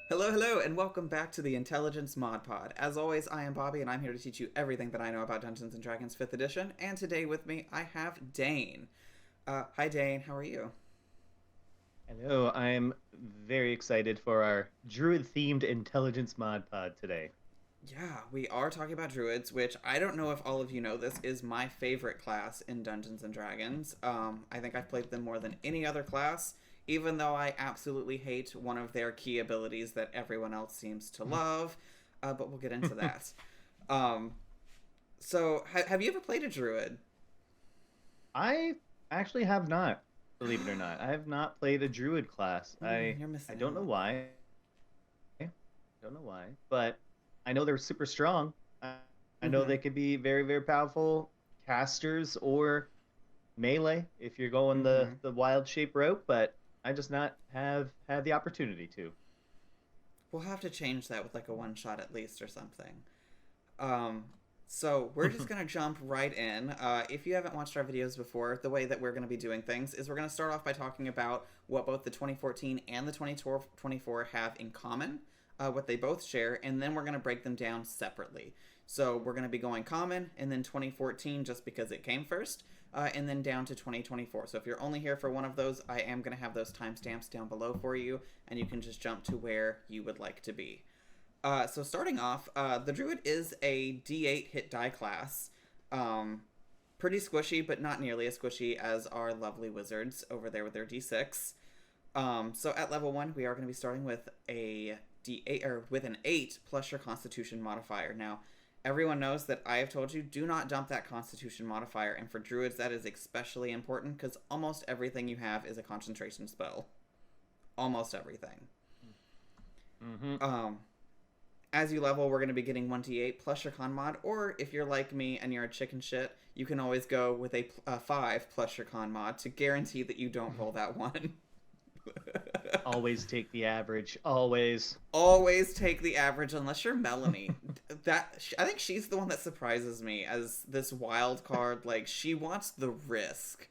Hello, hello, and welcome back to the Intelligence Mod Pod. As always, I am Bobby, and I'm here to teach you everything that I know about Dungeons and Dragons 5th Edition. And today with me, I have Dane. Hi, Dane. How are you? Hello, I'm very excited for our Druid-themed intelligence mod pod today. Yeah, we are talking about Druids, which I don't know if all of you know this, is my favorite class in Dungeons and Dragons. I think I've played them more than any other class, even though I absolutely hate one of their key abilities that everyone else seems to love. But we'll get into that. Um, have you ever played a Druid? I actually have not, believe it or not. I have not played a Druid class. I You're I missing don't know out. why. Don't know why, but I know they're super strong. I know Mm-hmm. they could be very, very powerful casters or melee if you're going the Mm-hmm. the wild shape route, but I just not have had the opportunity to. We'll have to change that with like a one shot at least or something. Um, so we're just gonna jump right in. If you haven't watched our videos before, the way that we're gonna be doing things is we're gonna start off by talking about what both the 2014 and the 2024 have in common, what they both share, and then we're gonna break them down separately. So we're gonna be going common, and then 2014 just because it came first, and then down to 2024. So if you're only here for one of those, I am gonna have those timestamps down below for you, and you can just jump to where you would like to be. So starting off, the Druid is a D8 hit die class. Um, Pretty squishy, but not nearly as squishy as our lovely wizards over there with their D6. So at level 1, we are going to be starting with a D8 or with an 8 plus your Constitution modifier. Now, everyone knows that I have told you do not dump that Constitution modifier, and for Druids that is especially important because almost everything you have is a concentration spell. Almost everything. Mm-hmm. Um, as you level, we're going to be getting 1d8 plus your con mod, or if you're like me and you're a chicken shit, you can always go with a 5 plus your con mod to guarantee that you don't roll that one. Always take the average. Always. Always take the average unless you're Melanie. I think she's the one that surprises me as this wild card. Like, she wants the risk.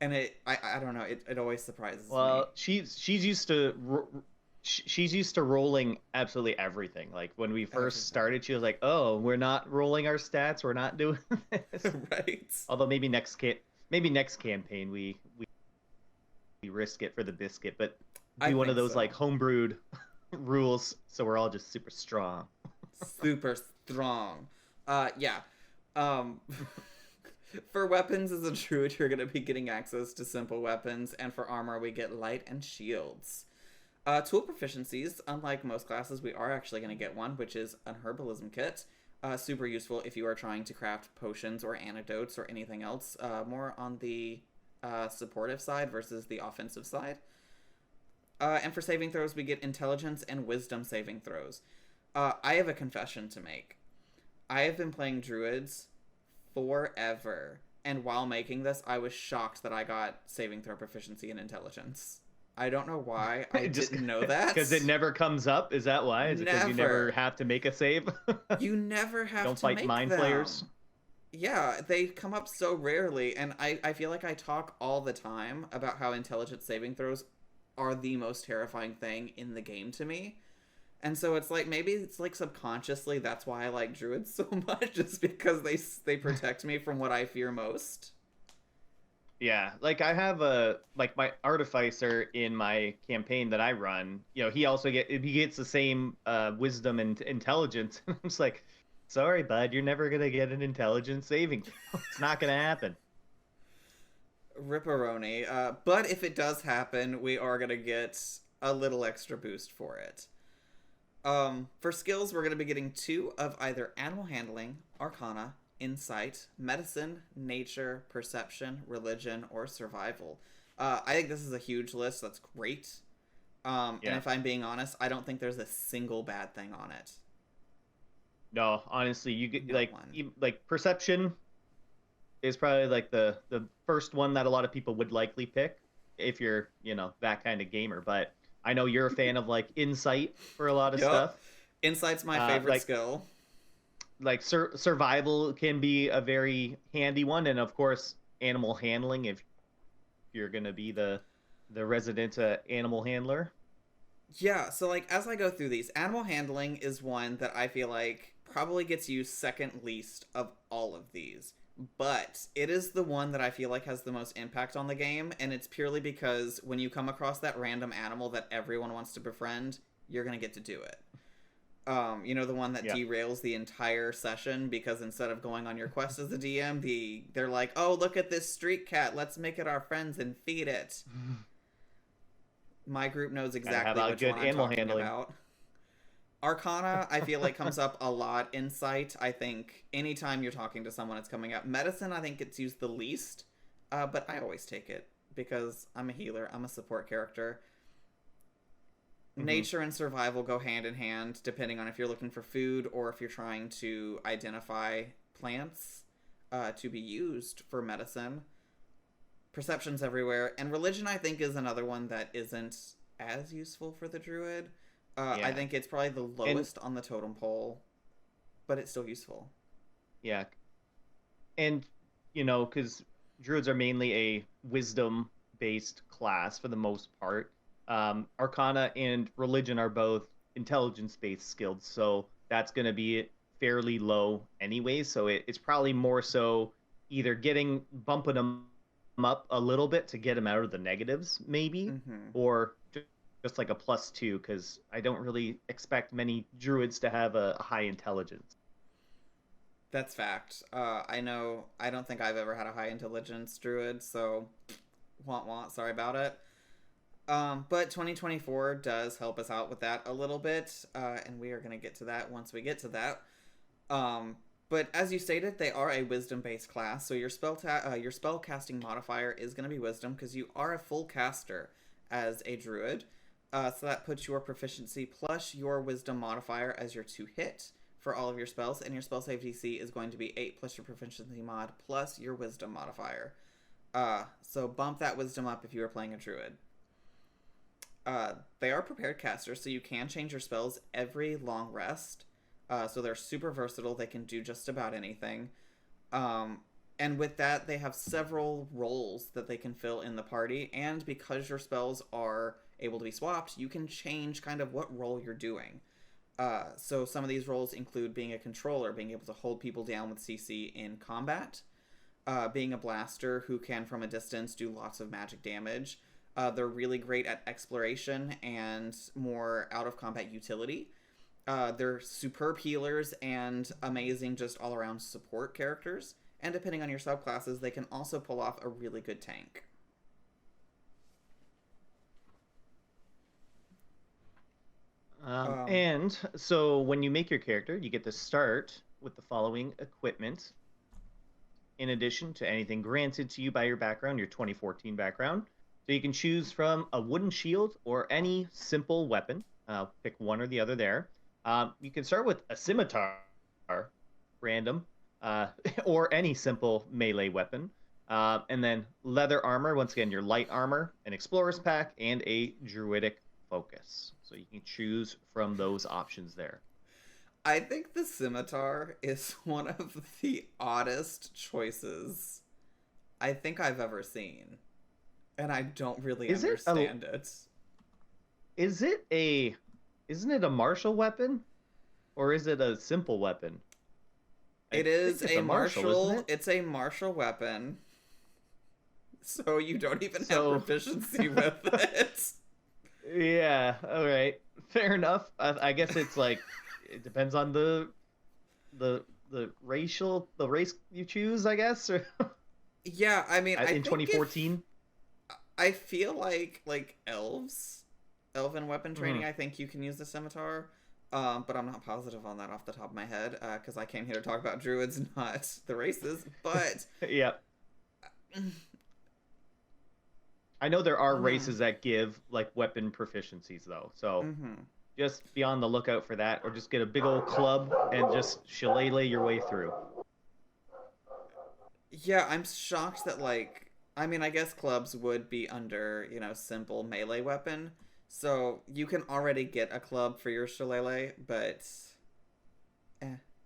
And I don't know, it always surprises me. Well, she's used to she's used to rolling absolutely everything. Like when we first Everything. started, she was like, "Oh, we're not rolling our stats. We're not doing this." Right? Although maybe next campaign we risk it for the biscuit, but I do one of think those like so. homebrewed rules so we're all just super strong. Super strong. Yeah. Um, for weapons as a druid, you're going to be getting access to simple weapons, and for armor, we get light and shields. Tool proficiencies, unlike most classes, we are actually going to get one, which is an herbalism kit. Super useful if you are trying to craft potions or antidotes or anything else. More on the supportive side versus the offensive side. And for saving throws, we get intelligence and wisdom saving throws. I have a confession to make. I have been playing druids forever, and while making this, I was shocked that I got saving throw proficiency in intelligence. I don't know why I Just didn't know that. because it never comes up. Is that why? Is it because you never Never. have to make a save? You never You have don't to fight make mind flayers. them. Yeah, they come up so rarely, and I feel like I talk all the time about how intelligence saving throws are the most terrifying thing in the game to me. And so it's like maybe it's like subconsciously that's why I like druids so much, just because they protect me from what I fear most. Yeah, like I have a like my artificer in my campaign that I run. He gets the same wisdom and intelligence. I'm just like, sorry, bud, you're never gonna get an intelligence saving throw. It's not gonna happen. Ripperoni. But if it does happen, we are gonna get a little extra boost for it. For skills, we're gonna be getting two of either animal handling, arcana, insight, medicine, nature, perception, religion, or survival. I think this is a huge list. That's great. And Yeah. if I'm being honest, I don't think there's a single bad thing on it. No, honestly, you get Not one. like perception is probably like the first one that a lot of people would likely pick if you're, that kind of gamer. But I know you're a fan of like insight for a lot of Yep. stuff. Insight's my Uh, favorite like skill. survival can be a very handy one, and of course animal handling if you're gonna be the resident animal handler. Yeah, so like as I go through these, animal handling is one that I feel like probably gets used second least of all of these. But it is the one that I feel like has the most impact on the game, and it's purely because when you come across that random animal that everyone wants to befriend, you're gonna get to do it. The one that Yeah. derails the entire session because instead of going on your quest as the DM, they're like, "Oh, look at this street cat. Let's make it our friends and feed it." My group knows Gotta have exactly a which good one I'm animal talking handling. about. Arcana, I feel like comes up a lot. Insight, I think anytime you're talking to someone, it's coming up. Medicine, I think it's used the least, but I always take it because I'm a healer. I'm a support character. Hmm. Nature and survival go hand in hand, depending on if you're looking for food or if you're trying to identify plants to be used for medicine. Perception's everywhere, and religion, I think, is another one that isn't as useful for the druid. I Yeah. think it's probably the And lowest on the totem pole, but it's still useful. yeah, and because druids are mainly a wisdom based class for the most part. Arcana and religion are both intelligence based skills, so that's going to be fairly low anyway. So it's probably more so either bumping them up a little bit to get them out of the negatives, maybe, Mm-hmm. or just like a +2, because I don't really expect many druids to have a high intelligence. That's fact. I know. I don't think I've ever had a high intelligence druid, so want want. Sorry about it. But 2024 does help us out with that a little bit, and we are going to get to that once we get to that. Um, but as you stated, they are a wisdom-based class, so your spell casting modifier is going to be wisdom because you are a full caster as a druid. So that puts your proficiency plus your wisdom modifier as your two hit for all of your spells, and your spell save DC is going to be 8 plus your proficiency mod plus your wisdom modifier. So bump that wisdom up if you are playing a druid. They are prepared casters, so you can change your spells every long rest. So they're super versatile. They can do just about anything. Um, and with that, they have several roles that they can fill in the party. And because your spells are able to be swapped, you can change kind of what role you're doing. So some of these roles include being a controller, being able to hold people down with CC in combat, being a blaster who can from a distance do lots of magic damage. They're really great at exploration and more out of combat utility. They're superb healers and amazing just all around support characters. And depending on your subclasses, they can also pull off a really good tank. Um, And so when you make your character, you get to start with the following equipment. In addition to anything granted to you by your background, your 2014 background. So you can choose from a wooden shield or any simple weapon. Pick one or the other there. You can start with a scimitar, random, or any simple melee weapon. And then leather armor, once again, your light armor, an explorer's pack, and a druidic focus. So you can choose from those options there. I think the scimitar is one of the oddest choices I think I've ever seen. And I don't really Is it a understand it. is it a isn't it a martial weapon, or is it a simple weapon? I It think is it's a a martial, isn't martial, it? it's a martial weapon. So you don't even have So proficiency with it. yeah, all right, fair enough. I guess it's like it depends on the the race you choose, I guess. Or Yeah, I mean, I in think if 2014. I feel like elven weapon training, Mhm. I think you can use the scimitar. But I'm not positive on that off the top of my head, because I came here to talk about druids, not the races. But Yeah, I know there are mm, races that give like weapon proficiencies though, so mm-hmm. just be on the lookout for that, or just get a big old club and just shillelagh your way through. Yeah, I'm shocked that I mean, I guess clubs would be under, simple melee weapon. So you can already get a club for your shillelagh, but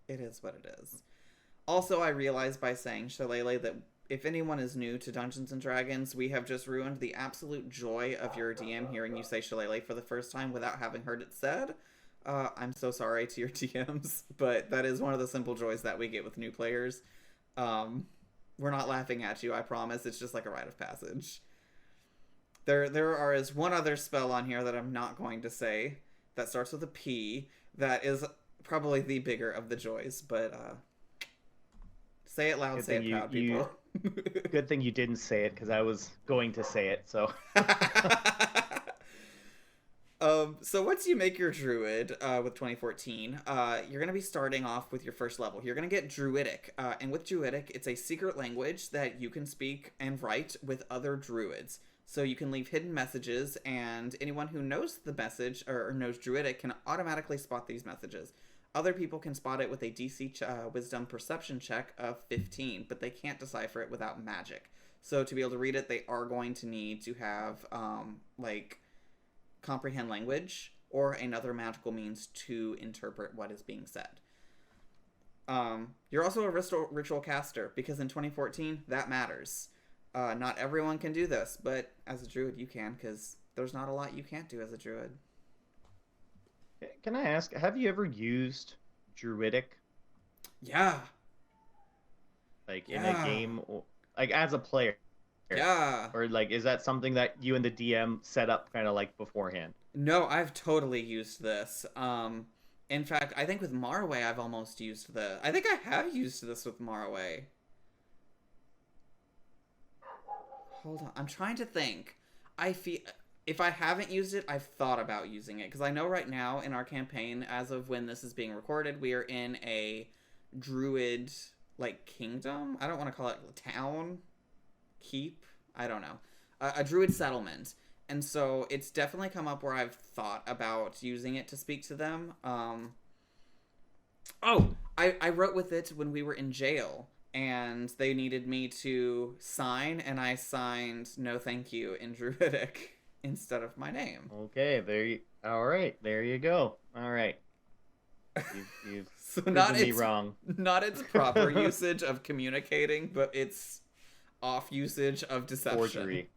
it is what it is. Also, I realized by saying shillelagh that if anyone is new to Dungeons and Dragons, we have just ruined the absolute joy of your DM hearing you say shillelagh for the first time without having heard it said. I'm so sorry to your DMs, but that is one of the simple joys that we get with new players. We're not laughing at you, I promise. It's just like a rite of passage. There is one other spell on here that I'm not going to say that starts with a P that is probably the bigger of the joys, but say it loud, Good say it proud, people. Good thing you didn't say it, because I was going to say it, so. So once you make your Druid with 2014, you're going to be starting off with your first level. You're going to get Druidic, and with Druidic, it's a secret language that you can speak and write with other Druids. So you can leave hidden messages, and anyone who knows the message or knows Druidic can automatically spot these messages. Other people can spot it with a DC Wisdom Perception check of 15, but they can't decipher it without magic. So to be able to read it, they are going to need to have, comprehend language or another magical means to interpret what is being said. You're also a ritual caster, because in 2014, that matters. Not everyone can do this, but as a Druid, you can, because there's not a lot you can't do as a Druid. Can I ask, have you ever used Druidic? Yeah. Like, in a game, like, as a player? Yeah. Or, like, is that something that you and the DM set up kind of, like, beforehand? No, I've totally used this. In fact, I think with Marway, I've almost used this. I think I have used this with Marway. Hold on. I'm trying to think. I feel... If I haven't used it, I've thought about using it. Because I know right now in our campaign, as of when this is being recorded, we are in a Druid, like, kingdom? I don't want to call it town? Keep? I don't know. A Druid settlement. And so it's definitely come up where I've thought about using it to speak to them. I wrote with it when we were in jail. And they needed me to sign, and I signed no thank you in Druidic instead of my name. Okay, all right, there you go. All right. You've so proven me wrong. Not its proper usage of communicating, but its off usage of deception. Forgery.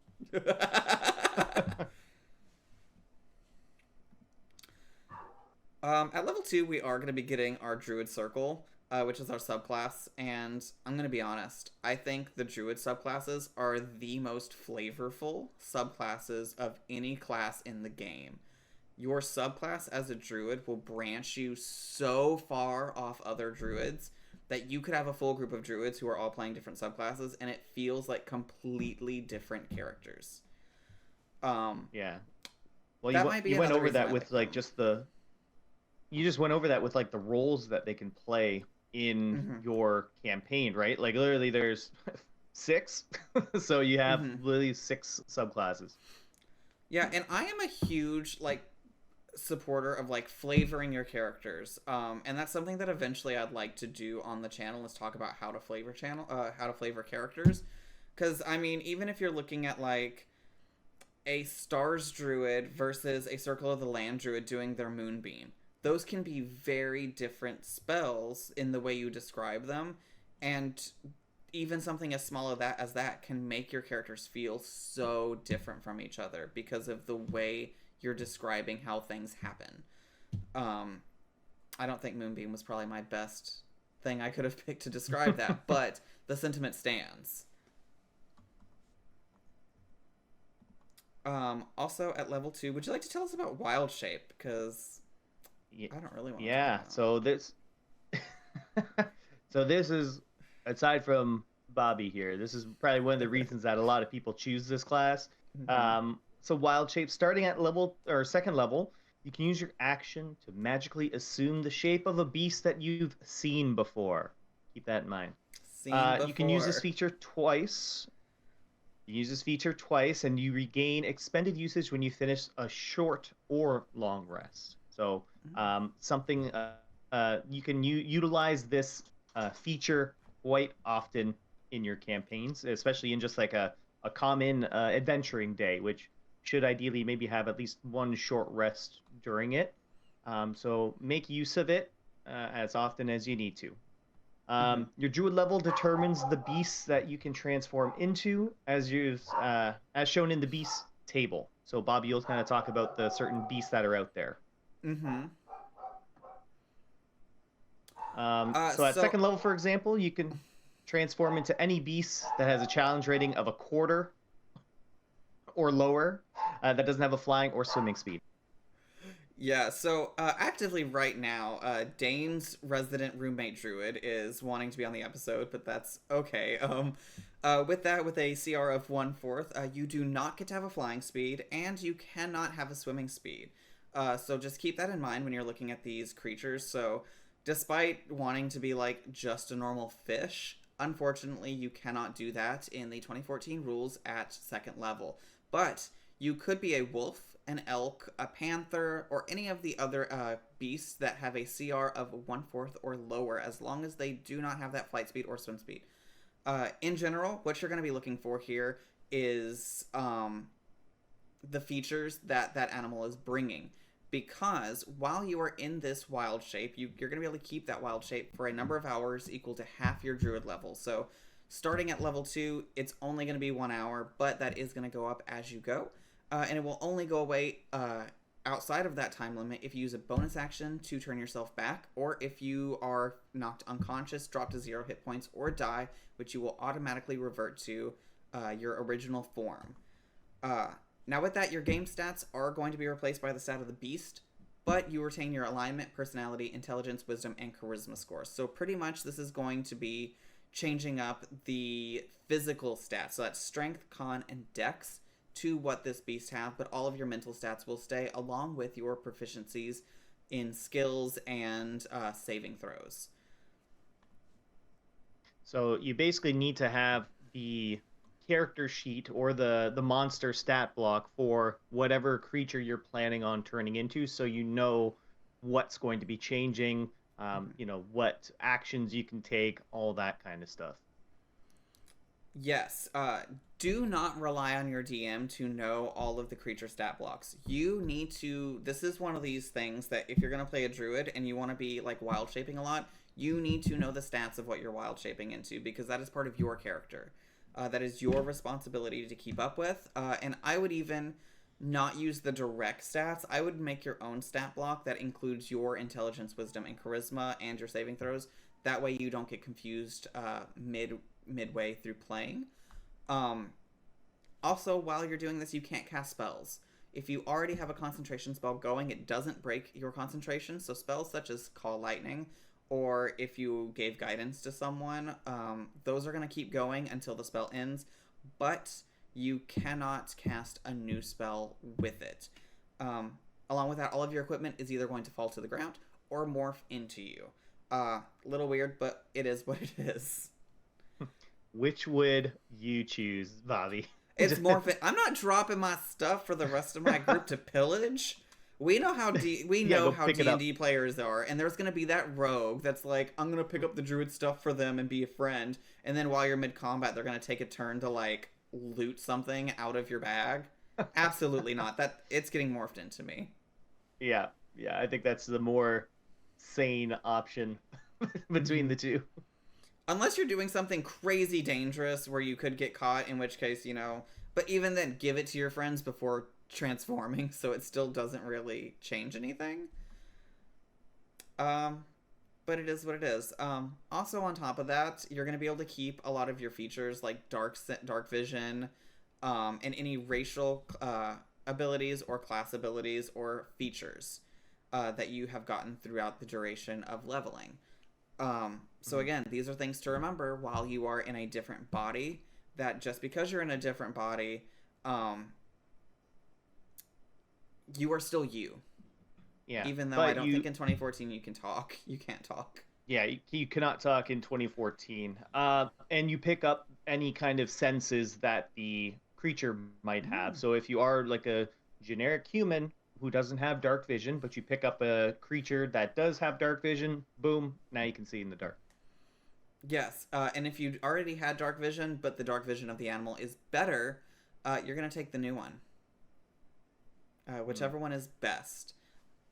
At level 2, we are going to be getting our Druid Circle, which is our subclass, and I'm going to be honest, I think the Druid subclasses are the most flavorful subclasses of any class in the game. Your subclass as a Druid will branch you so far off other Druids that you could have a full group of Druids who are all playing different subclasses, and it feels like completely different characters. Yeah. Well, you went over that with, like, just the... You just went over that with, like, the roles that they can play in your campaign, right? Like, literally there's 6. So you have literally 6 subclasses. Yeah, and I am a huge, like, supporter of, like, flavoring your characters. And that's something that eventually I'd like to do on the channel, is talk about how to flavor characters. Because, I mean, even if you're looking at, like, a Stars Druid versus a Circle of the Land Druid doing their Moonbeam, those can be very different spells in the way you describe them, and even something as small as that can make your characters feel so different from each other because of the way you're describing how things happen. I don't think Moonbeam was probably my best thing I could have picked to describe that, but the sentiment stands. Also, at level 2, would you like to tell us about Wild Shape? Because... I don't really want to. Yeah, so this is, aside from Bobby here, this is probably one of the reasons that a lot of people choose this class. So Wild Shape, starting at second level, you can use your action to magically assume the shape of a beast that you've seen before. Keep that in mind. You can use this feature twice. You use this feature twice, and you regain expended usage when you finish a short or long rest. So you can utilize this feature quite often in your campaigns, especially in just like a common adventuring day, which should ideally maybe have at least one short rest during it. So make use of it as often as you need to. Your druid level determines the beasts that you can transform into, as shown in the beast table. So, Bobby, you'll kind of talk about the certain beasts that are out there. Mm-hmm. So, at second level, for example, you can transform into any beast that has a challenge rating of a quarter or lower, that doesn't have a flying or swimming speed. Yeah, so actively right now, Dane's resident roommate Druid is wanting to be on the episode, but that's okay. With a CR of 1/4, you do not get to have a flying speed, and you cannot have a swimming speed. So just keep that in mind when you're looking at these creatures. So despite wanting to be like just a normal fish, unfortunately you cannot do that in the 2014 rules at second level. But you could be a wolf, an elk, a panther, or any of the other beasts that have a CR of 1/4 or lower, as long as they do not have that flight speed or swim speed. In general, what you're going to be looking for here is the features that that animal is bringing. Because while you are in this wild shape, you're going to be able to keep that wild shape for a number of hours equal to half your druid level. So starting at level 2, it's only going to be 1 hour, but that is going to go up as you go. And it will only go away outside of that time limit if you use a bonus action to turn yourself back, or if you are knocked unconscious, drop to 0 hit points, or die, which you will automatically revert to your original form. Now with that, your game stats are going to be replaced by the stat of the beast, but you retain your alignment, personality, intelligence, wisdom, and charisma scores. So pretty much this is going to be changing up the physical stats. So that's strength, con, and dex to what this beast have, but all of your mental stats will stay, along with your proficiencies in skills and saving throws. So you basically need to have the character sheet or the monster stat block for whatever creature you're planning on turning into, so you know what's going to be changing, what actions you can take, all that kind of stuff. Yes. Do not rely on your DM to know all of the creature stat blocks. You need to. This is one of these things that if you're going to play a druid and you want to be like wild shaping a lot, you need to know the stats of what you're wild shaping into, because that is part of your character. That is your responsibility to keep up with. And I would even not use the direct stats. I would make your own stat block that includes your intelligence, wisdom, and charisma, and your saving throws. That way you don't get confused midway through playing. Also, while you're doing this, you can't cast spells. If you already have a concentration spell going, it doesn't break your concentration. So spells such as Call Lightning, or if you gave guidance to someone, those are going to keep going until the spell ends, but you cannot cast a new spell with it. Along with that, all of your equipment is either going to fall to the ground or morph into you. Little weird, but it is what it is. Which would you choose, Bobby? It's morphing. I'm not dropping my stuff for the rest of my group to pillage. We know how D&D players are, and there's gonna be that rogue that's like, I'm gonna pick up the druid stuff for them and be a friend, and then while you're mid combat, they're gonna take a turn to like loot something out of your bag. Absolutely not. That it's getting morphed into me. Yeah, I think that's the more sane option between the two. Unless you're doing something crazy dangerous where you could get caught, in which case, but even then, give it to your friends before transforming, so it still doesn't really change anything. But it is what it is. Also on top of that, you're going to be able to keep a lot of your features like dark vision, and any racial abilities or class abilities or features that you have gotten throughout the duration of leveling. So again, these are things to remember while you are in a different body, that just because you're in a different body, you are still you. Yeah. Even though I don't think in 2014 you can talk. You can't talk. Yeah, you cannot talk in 2014. And you pick up any kind of senses that the creature might have. So if you are like a generic human who doesn't have dark vision, but you pick up a creature that does have dark vision, boom, now you can see in the dark. Yes, and if you already had dark vision, but the dark vision of the animal is better, you're going to take the new one. Whichever one is best.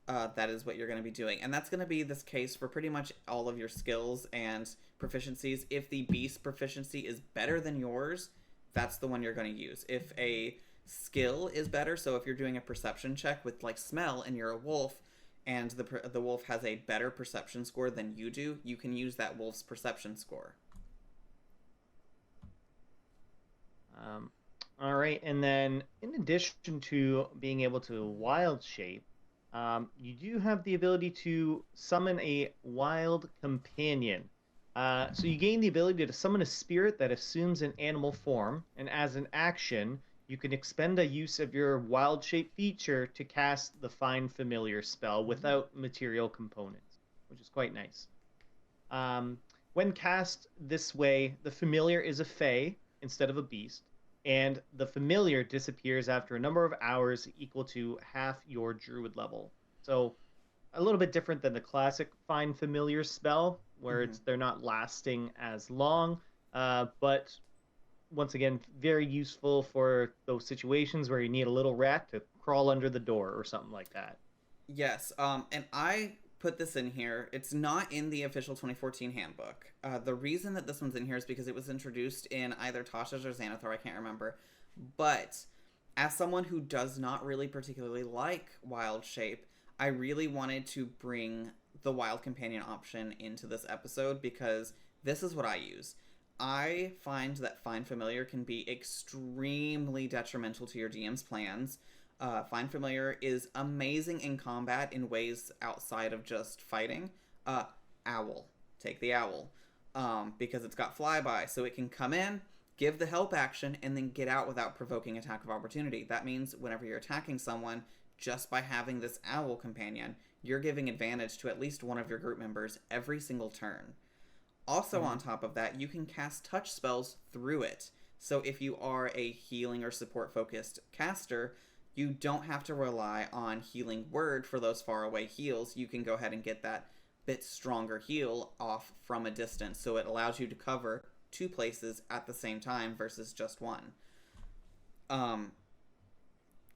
that is what you're going to be doing. And that's going to be this case for pretty much all of your skills and proficiencies. If the beast proficiency is better than yours, that's the one you're going to use. If a skill is better, so if you're doing a perception check with like smell and you're a wolf, and the wolf has a better perception score than you do, you can use that wolf's perception score. All right, and then in addition to being able to wild shape, you do have the ability to summon a wild companion. So you gain the ability to summon a spirit that assumes an animal form, and as an action, you can expend a use of your wild shape feature to cast the Find Familiar spell without material components, which is quite nice. When cast this way, the familiar is a fae instead of a beast, and the familiar disappears after a number of hours equal to half your druid level. So a little bit different than the classic Find Familiar spell, where they're not lasting as long, but once again, very useful for those situations where you need a little rat to crawl under the door or something like that. Yes, and I put this in here. It's not in the official 2014 handbook. The reason that this one's in here is because it was introduced in either Tasha's or Xanathar, I can't remember. But as someone who does not really particularly like Wild Shape, I really wanted to bring the Wild Companion option into this episode because this is what I use. I find that Find Familiar can be extremely detrimental to your DM's plans. Find Familiar is amazing in combat in ways outside of just fighting. Owl. Take the owl. Because it's got flyby, so it can come in, give the help action, and then get out without provoking attack of opportunity. That means whenever you're attacking someone, just by having this owl companion, you're giving advantage to at least one of your group members every single turn. Also on top of that, you can cast touch spells through it. So if you are a healing or support focused caster, you don't have to rely on healing word for those far away heals. You can go ahead and get that bit stronger heal off from a distance. So it allows you to cover 2 places at the same time versus just one.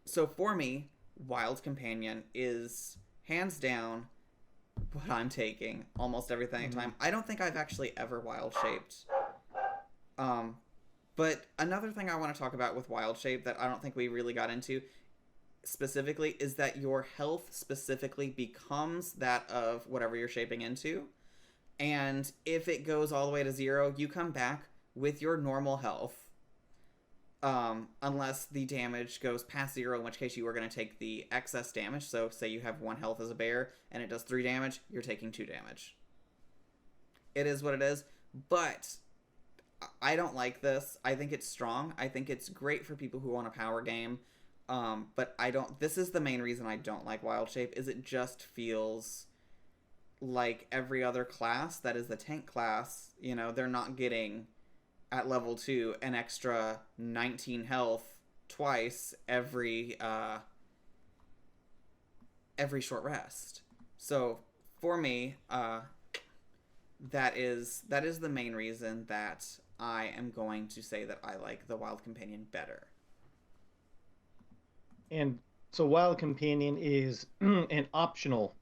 So for me, Wild Companion is hands down what I'm taking almost everything time. I don't think I've actually ever wild shaped. But another thing I want to talk about with wild shape that I don't think we really got into specifically is that your health specifically becomes that of whatever you're shaping into. And if it goes all the way to 0, you come back with your normal health. Unless the damage goes past 0, in which case you are going to take the excess damage. So say you have 1 health as a bear and it does 3 damage, you're taking 2 damage. It is what it is, but I don't like this. I think it's strong. I think it's great for people who want a power game. But this is the main reason I don't like Wild Shape, is it just feels like every other class that is the tank class. You know, they're not getting at level 2 an extra 19 health twice every short rest. So for me, that is the main reason that I am going to say that I like the Wild Companion better. And so Wild Companion is an optional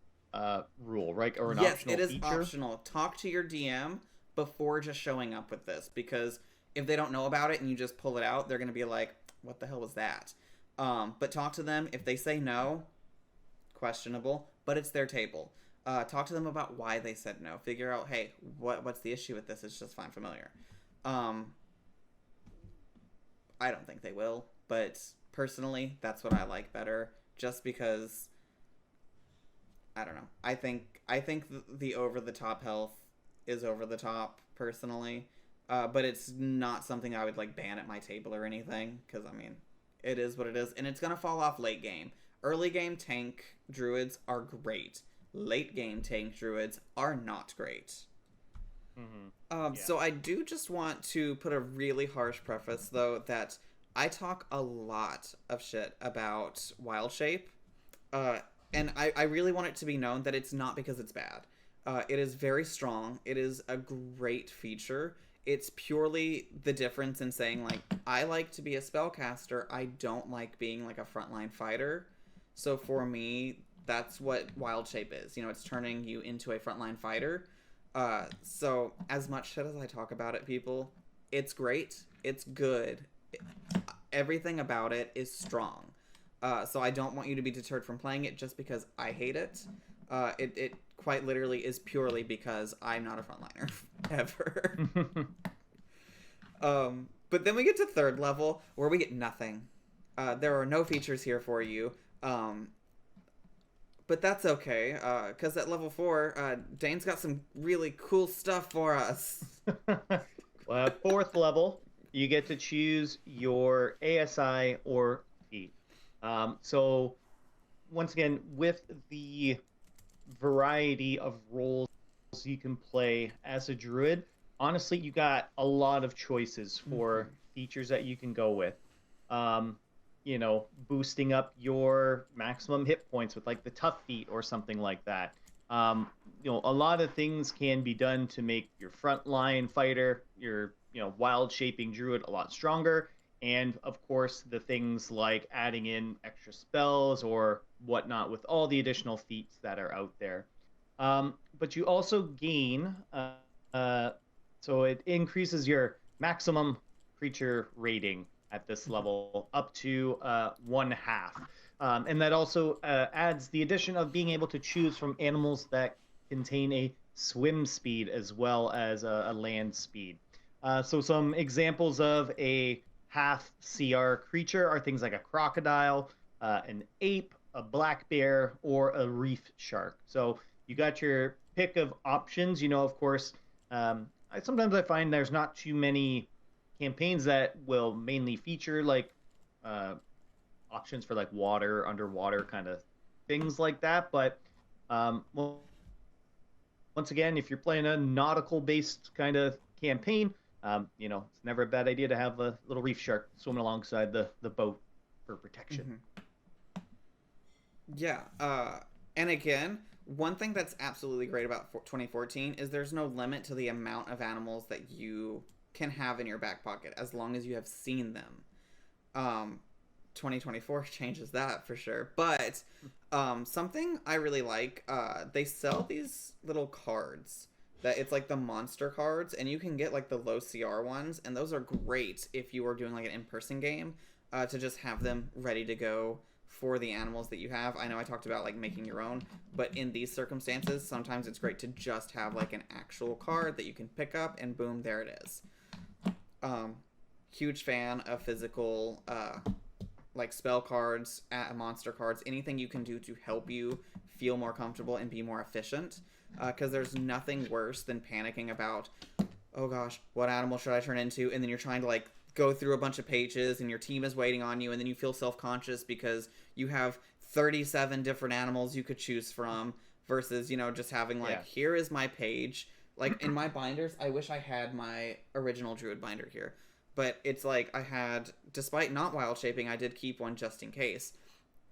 rule, right? Or an optional feature? Yes, it is optional. Talk to your DM before just showing up with this, because if they don't know about it and you just pull it out, they're going to be like, what the hell was that? But talk to them. If they say no, questionable, but it's their table. Talk to them about why they said no. Figure out, hey, what's the issue with this? It's just Find Familiar. I don't think they will, but personally, that's what I like better, just because, I don't know. I think the over-the-top health is over-the-top, personally, but it's not something I would, like, ban at my table or anything, because, I mean, it is what it is, and it's going to fall off late game. Early game tank druids are great. Late game tank druids are not great. So I do just want to put a really harsh preface, though, that I talk a lot of shit about Wild Shape, and I really want it to be known that it's not because it's bad. It is very strong. It is a great feature. It's purely the difference in saying, like, I like to be a spellcaster. I don't like being, like, a frontline fighter. So for me, That's what wild shape is. You know, it's turning you into a frontline fighter. So as much shit as I talk about it, people, it's great. It's good. Everything about it is strong. So I don't want you to be deterred from playing it just because I hate it. It quite literally is purely because I'm not a frontliner ever. But then we get to 3rd level where we get nothing. There are no features here for you. But that's okay, because at level 4, Dane's got some really cool stuff for us. Well, 4th level, you get to choose your ASI or feat. So, once again, with the variety of roles you can play as a druid, honestly, you got a lot of choices for features that you can go with. You know, boosting up your maximum hit points with like the tough feat or something like that. You know, a lot of things can be done to make your frontline fighter, your, you know, wild shaping druid a lot stronger. And of course, the things like adding in extra spells or whatnot with all the additional feats that are out there. But you also gain, so it increases your maximum creature rating at this level up to 1/2. And that also adds the addition of being able to choose from animals that contain a swim speed as well as a land speed. So some examples of a half CR creature are things like a crocodile, an ape, a black bear, or a reef shark. So you got your pick of options. You know, of course, sometimes I find there's not too many campaigns that will mainly feature like options for like water, underwater kind of things like that. But well, once again, if you're playing a nautical based kind of campaign, you know, it's never a bad idea to have a little reef shark swimming alongside the boat for protection. Yeah. And again, one thing that's absolutely great about 2014 is there's no limit to the amount of animals that you can have in your back pocket as long as you have seen them. 2024 changes that for sure. But something I really like, they sell these little cards that it's like the monster cards, and you can get like the low CR ones, and those are great if you are doing like an in-person game, to just have them ready to go for the animals that you have. I know I talked about like making your own, but in these circumstances, sometimes it's great to just have like an actual card that you can pick up and boom, there it is. Huge fan of physical, like spell cards, monster cards, anything you can do to help you feel more comfortable and be more efficient. Because there's nothing worse than panicking about, oh gosh, what animal should I turn into? And then you're trying to like go through a bunch of pages and your team is waiting on you, and then you feel self-conscious because you have 37 different animals you could choose from versus, you know, just having like, here is my page. Like in my binders, I wish I had my original Druid binder here. But it's like I had, despite not wild shaping, I did keep one just in case.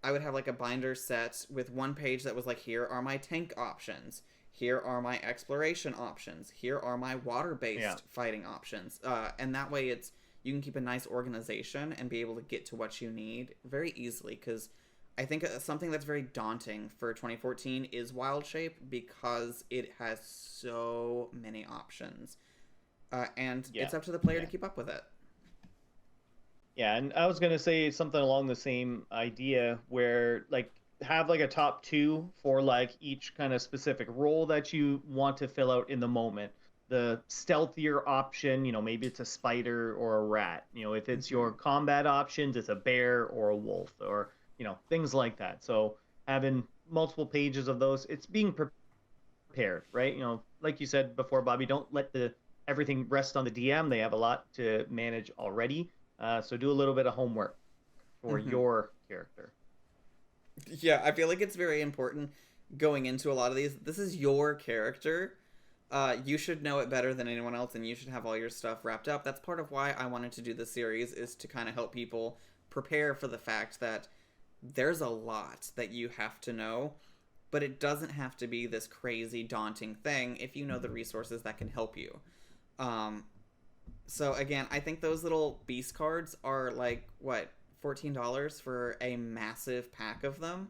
I would have like a binder set with one page that was like, here are my tank options. Here are my exploration options. Here are my water-based fighting options. And that way you can keep a nice organization and be able to get to what you need very easily. Because I think something that's very daunting for 2014 is wild shape because it has so many options. And it's up to the player to keep up with it. Yeah, and I was going to say something along the same idea where, like, have like a top 2 for like each kind of specific role that you want to fill out in the moment. The stealthier option, you know, maybe it's a spider or a rat. You know, if it's your combat options, it's a bear or a wolf, or, you know, things like that. So having multiple pages of those, it's being prepared, right? You know, like you said before, Bobby, don't let everything rest on the DM. They have a lot to manage already. So do a little bit of homework for your character. Yeah, I feel like it's very important going into a lot of these. This is your character. You should know it better than anyone else, and you should have all your stuff wrapped up. That's part of why I wanted to do this series, is to kind of help people prepare for the fact that there's a lot that you have to know, but it doesn't have to be this crazy, daunting thing if you know the resources that can help you. So again, I think those little beast cards are like, what, $14 for a massive pack of them.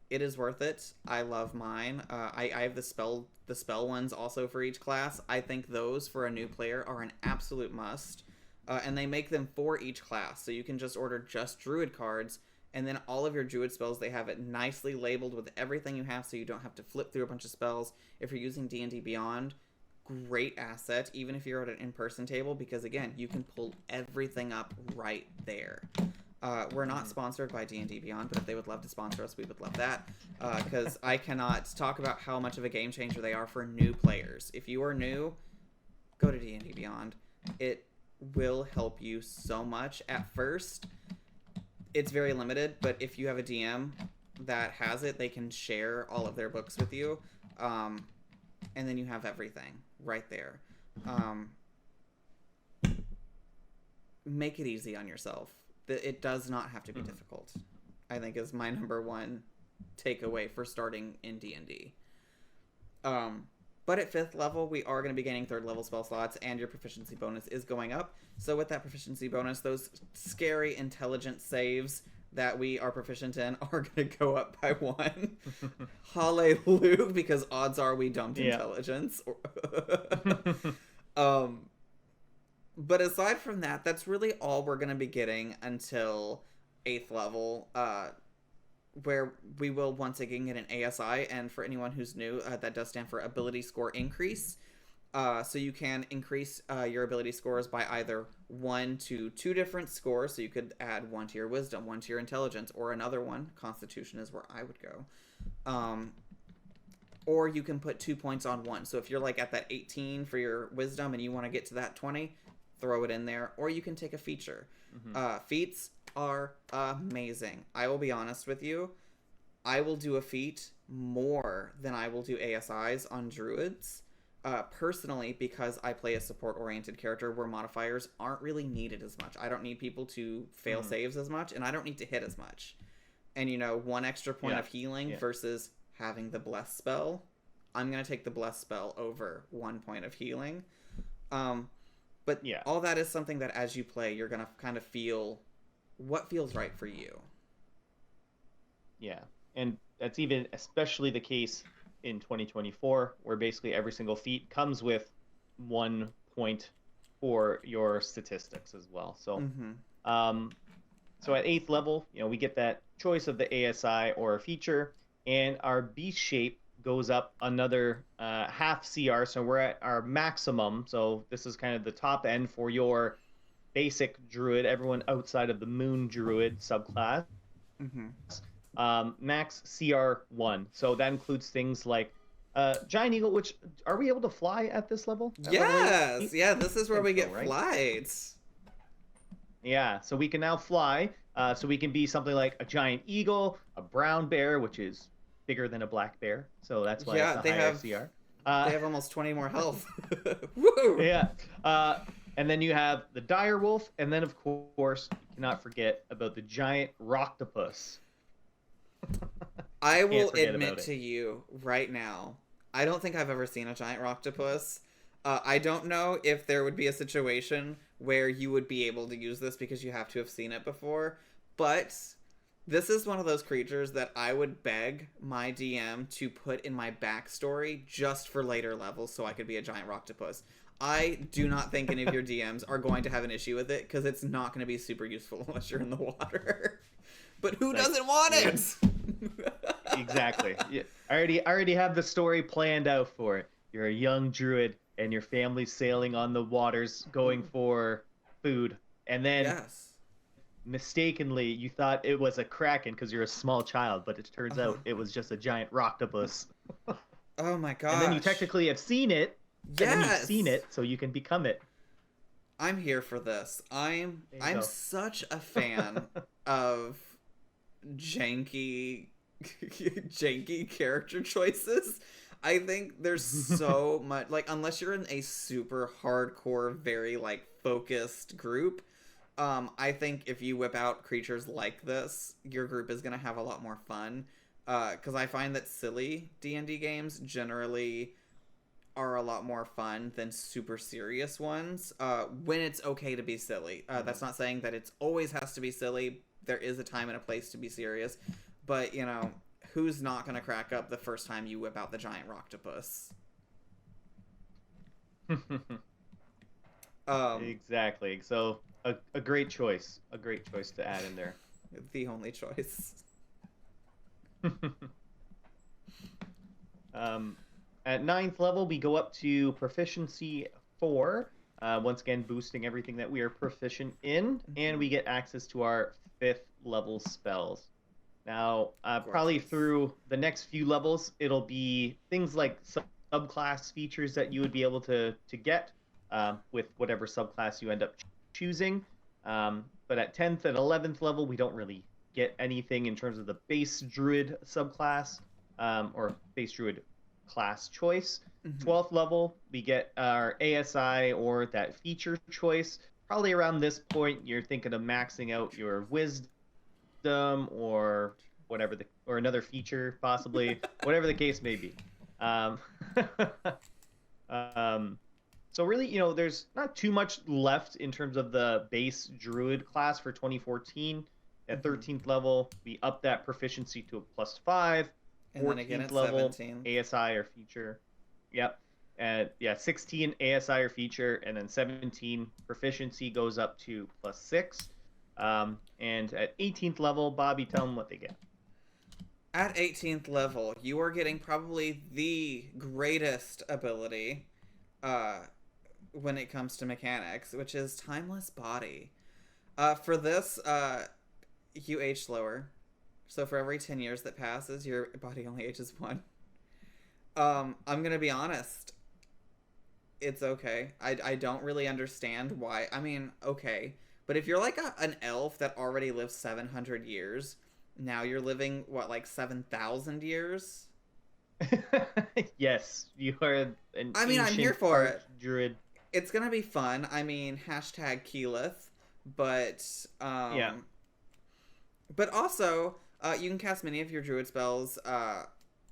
It is worth it. I love mine. I have the spell ones also for each class. I think those for a new player are an absolute must. And they make them for each class, so you can just order just Druid cards, and then all of your Druid spells, they have it nicely labeled with everything you have, so you don't have to flip through a bunch of spells. If you're using D&D Beyond, great asset, even if you're at an in-person table, because again, you can pull everything up right there. We're not sponsored by D&D Beyond, but if they would love to sponsor us, we would love that, because I cannot talk about how much of a game changer they are for new players. If you are new, go to D&D Beyond. It will help you so much. At first, it's very limited, but if you have a DM that has it, they can share all of their books with you, and then you have everything right there. Make it easy on yourself. It does not have to be difficult, I think, is my number one takeaway for starting in D&D. But at 5th level, we are going to be gaining 3rd level spell slots, and your proficiency bonus is going up. So with that proficiency bonus, those scary intelligence saves that we are proficient in are going to go up by 1. Hallelujah, because odds are we dumped intelligence. But aside from that, that's really all we're going to be getting until 8th level, where we will once again get an ASI, and for anyone who's new, that does stand for Ability Score Increase. So you can increase your ability scores by either 1 to 2 different scores, so you could add 1 to your Wisdom, 1 to your Intelligence, or another one, Constitution is where I would go. Or you can put 2 points on 1. So if you're like at that 18 for your Wisdom and you want to get to that 20, throw it in there. Or you can take a feature. Feats are amazing. I will be honest with you. I will do a feat more than I will do ASIs on Druids. Personally, because I play a support-oriented character where modifiers aren't really needed as much. I don't need people to fail saves as much, and I don't need to hit as much. And, 1 extra point of healing versus having the Bless spell, I'm going to take the Bless spell over 1 point of healing. But all that is something that as you play, you're going to kind of feel what feels right for you. Yeah, and that's even especially the case in 2024, where basically every single feat comes with 1 point for your statistics as well. So, so at 8th level, we get that choice of the ASI or a feature, and our beast shape goes up another half CR. So we're at our maximum. So this is kind of the top end for your basic druid, everyone outside of the moon druid subclass. Max CR1. So that includes things like giant eagle, which are we able to fly at this level? Yes. Yeah, this is where we get flights. Yeah, so we can now fly. So we can be something like a giant eagle, a brown bear, which is bigger than a black bear. So that's why it's a higher CR. They have almost 20 more health. Woo! Yeah. And then you have the dire wolf, and then of course, you cannot forget about the giant roctopus. I will admit to you right now, I don't think I've ever seen a giant roctopus. I don't know if there would be a situation where you would be able to use this because you have to have seen it before, but this is one of those creatures that I would beg my DM to put in my backstory just for later levels so I could be a giant roctopus. I do not think any of your DMs are going to have an issue with it because it's not going to be super useful unless you're in the water. But who doesn't want it? Exactly. Yeah. I already have the story planned out for it. You're a young druid and your family's sailing on the waters going for food. And then mistakenly you thought it was a kraken because you're a small child, but it turns out it was just a giant roctopus. Oh my gosh. And then you technically have seen it. Yes. And then you've seen it, so you can become it. I'm here for this. I'm such a fan of janky character choices. I think there's so much, like, unless you're in a super hardcore, very like focused group, I think if you whip out creatures like this, your group is gonna have a lot more fun. Because I find that silly D&D games generally are a lot more fun than super serious ones. When it's okay to be silly. That's not saying that it always has to be silly. There is a time and a place to be serious, but who's not going to crack up the first time you whip out the giant rocktopus? Exactly. So a great choice. A great choice to add in there. The only choice. At 9th level, we go up to proficiency 4. Once again, boosting everything that we are proficient in. And we get access to our 5th level spells. Now, probably through the next few levels, it'll be things like subclass features that you would be able to get with whatever subclass you end up choosing. But at 10th and 11th level, we don't really get anything in terms of the base Druid subclass or base Druid class choice. 12th level, we get our ASI or that feature choice. Probably around this point, you're thinking of maxing out your wisdom or whatever or another feature, possibly, whatever the case may be. So really, there's not too much left in terms of the base Druid class for 2014. At 13th level, we up that proficiency to a +5. And then again at level, 17. ASI or feature. Yep. And 16 ASI or feature, and then 17 proficiency goes up to +6. And at 18th level, Bobby, tell them what they get. At 18th level, you are getting probably the greatest ability when it comes to mechanics, which is Timeless Body. For this, you age slower. So for every 10 years that passes, your body only ages 1. I'm going to be honest. It's okay. I don't really understand why. I mean, okay. But if you're like an elf that already lives 700 years, now you're living, what, like 7,000 years? Yes, you are an I'm here for it. Druid. It's going to be fun. I mean, #Keyleth. But, yeah. But also, you can cast many of your Druid spells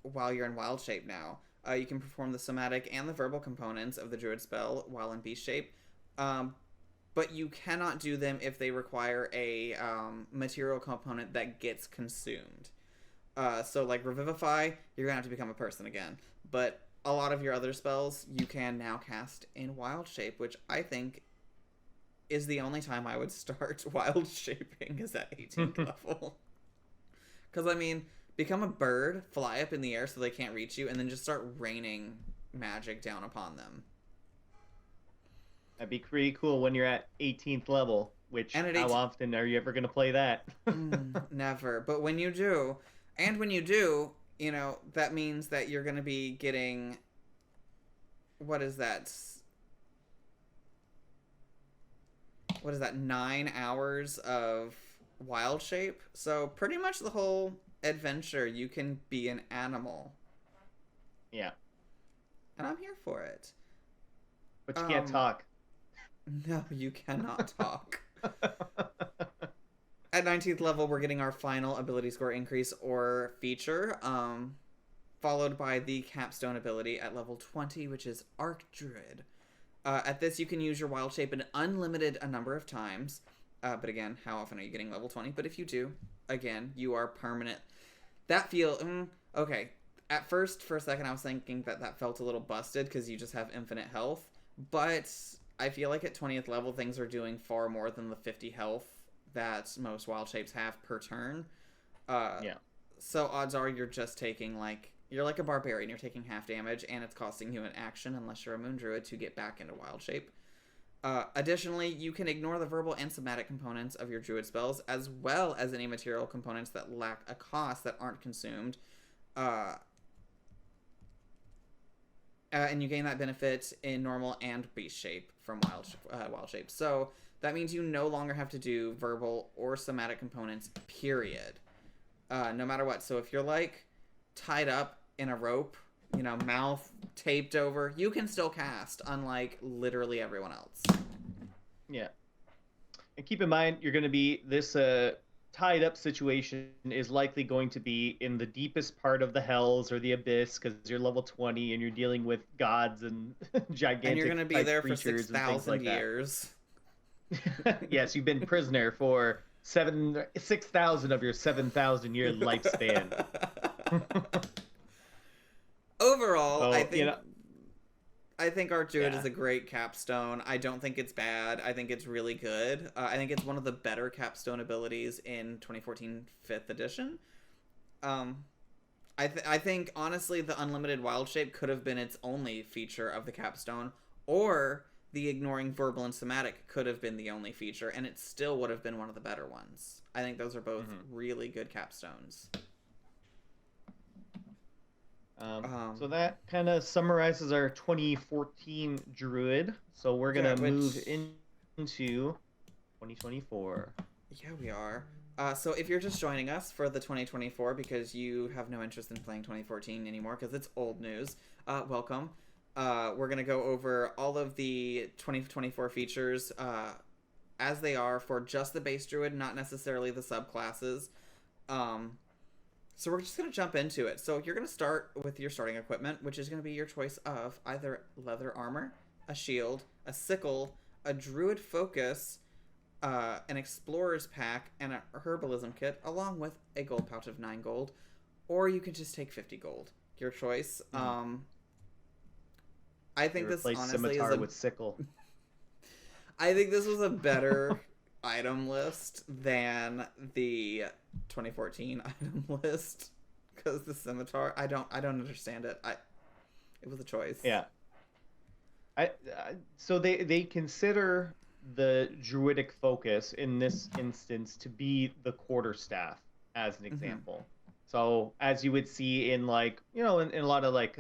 while you're in Wild Shape now. You can perform the somatic and the verbal components of the Druid spell while in Beast Shape. But you cannot do them if they require a material component that gets consumed. So, like Revivify, you're going to have to become a person again. But a lot of your other spells, you can now cast in Wild Shape, which I think is the only time I would start Wild Shaping is at 18th level. Because, I mean, become a bird, fly up in the air so they can't reach you, and then just start raining magic down upon them. That'd be pretty cool when you're at 18th level, which how often are you ever going to play that? Never. But when you do, that means that you're going to be getting, what is that? 9 hours of Wild Shape? So pretty much the whole adventure, you can be an animal. Yeah. And I'm here for it. But you can't talk. No, you cannot talk. At 19th level, we're getting our final ability score increase or feature, followed by the capstone ability at level 20, which is Arc Druid. At this, you can use your Wild Shape an unlimited number of times. But again, how often are you getting level 20? But if you do, again, you are permanent. That okay. At first, for a second, I was thinking that felt a little busted because you just have infinite health. But I feel like at 20th level, things are doing far more than the 50 health that most Wild Shapes have per turn. Yeah. So odds are you're just taking, you're like a barbarian. You're taking half damage, and it's costing you an action, unless you're a Moon Druid, to get back into Wild Shape. Additionally, you can ignore the verbal and somatic components of your Druid spells, as well as any material components that lack a cost that aren't consumed. And you gain that benefit in normal and Beast Shape from Wild Shape. So that means you no longer have to do verbal or somatic components, period. No matter what. So if you're, tied up in a rope, mouth taped over, you can still cast, unlike literally everyone else. Yeah. And keep in mind, you're going to be, this tied up situation is likely going to be in the deepest part of the hells or the abyss, because you're level 20 and you're dealing with gods and gigantic and you're going to be there for creatures 6,000 years. Yes, you've been prisoner for 6,000 of your 7,000 year lifespan. Overall, So, I think our Druid yeah. is a great capstone. I don't think it's bad. I think it's really good. I think it's one of the better capstone abilities in 2014 5th edition. Um, I think, honestly, the Unlimited Wild Shape could have been its only feature of the capstone, or the Ignoring Verbal and Somatic could have been the only feature, and it still would have been one of the better ones. I think those are both really good capstones. So that kind of summarizes our 2014 Druid. So we're going to move into 2024. Yeah, we are. So if you're just joining us for the 2024 because you have no interest in playing 2014 anymore because it's old news, welcome. We're going to go over all of the 2024 features as they are for just the base Druid, not necessarily the subclasses. So we're just going to jump into it. So you're going to start with your starting equipment, which is going to be your choice of either leather armor, a shield, a sickle, a Druid focus, an explorer's pack, and a herbalism kit, along with a gold pouch of 9 gold, or you can just take 50 gold. Your choice. I think this honestly scimitar is with sickle. I think this was a better item list than the 2014 item list because the scimitar. I don't understand it. It was a choice. Yeah. So they consider the druidic focus in this instance to be the quarterstaff as an example. So as you would see in like, in a lot of like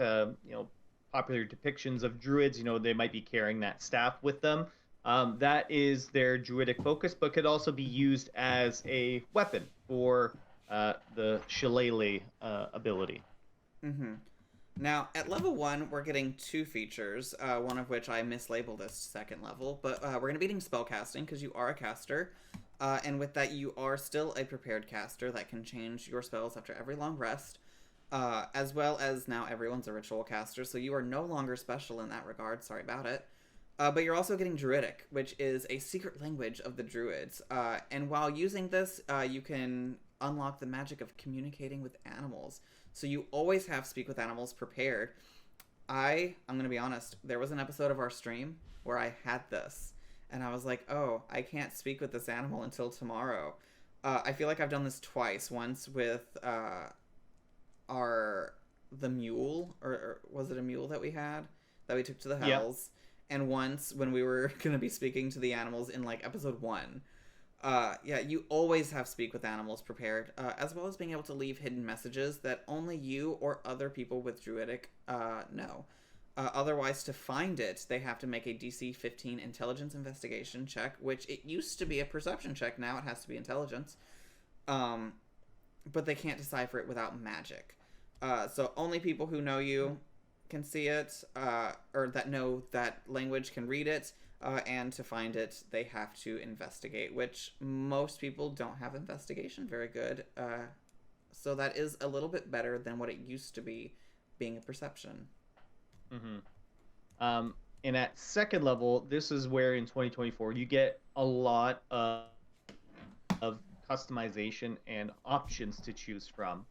popular depictions of druids, they might be carrying that staff with them. That is their druidic focus, but could also be used as a weapon for the shillelagh ability. Now, at level 1, we're getting 2 features, one of which I mislabeled as second level, but we're going to be getting spellcasting because you are a caster, and with that you are still a prepared caster that can change your spells after every long rest, as well as now everyone's a ritual caster, so you are no longer special in that regard, sorry about it. But you're also getting Druidic, which is a secret language of the Druids, and while using this, you can unlock the magic of communicating with animals. So you always have Speak with Animals prepared. I'm going to be honest, there was an episode of our stream where I had this, and I was like, oh, I can't speak with this animal until tomorrow. I feel like I've done this twice, once with the mule, or was it a mule that we took to the Hells? Yep. And once when we were going to be speaking to the animals in like episode 1. Yeah, you always have Speak with Animals prepared, as well as being able to leave hidden messages that only you or other people with Druidic know. Otherwise, to find it, they have to make a DC 15 intelligence investigation check, which it used to be a perception check, now it has to be intelligence. But they can't decipher it without magic. So only people who know you can see it, or that know that language can read it. And to find it, they have to investigate, which most people don't have investigation very good. So that is a little bit better than what it used to be, being a perception. And at second level, this is where in 2024 you get a lot of customization and options to choose from.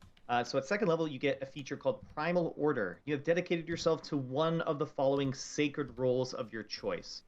So at second level, you get a feature called Primal Order. You have dedicated yourself to one of the following sacred roles of your choice.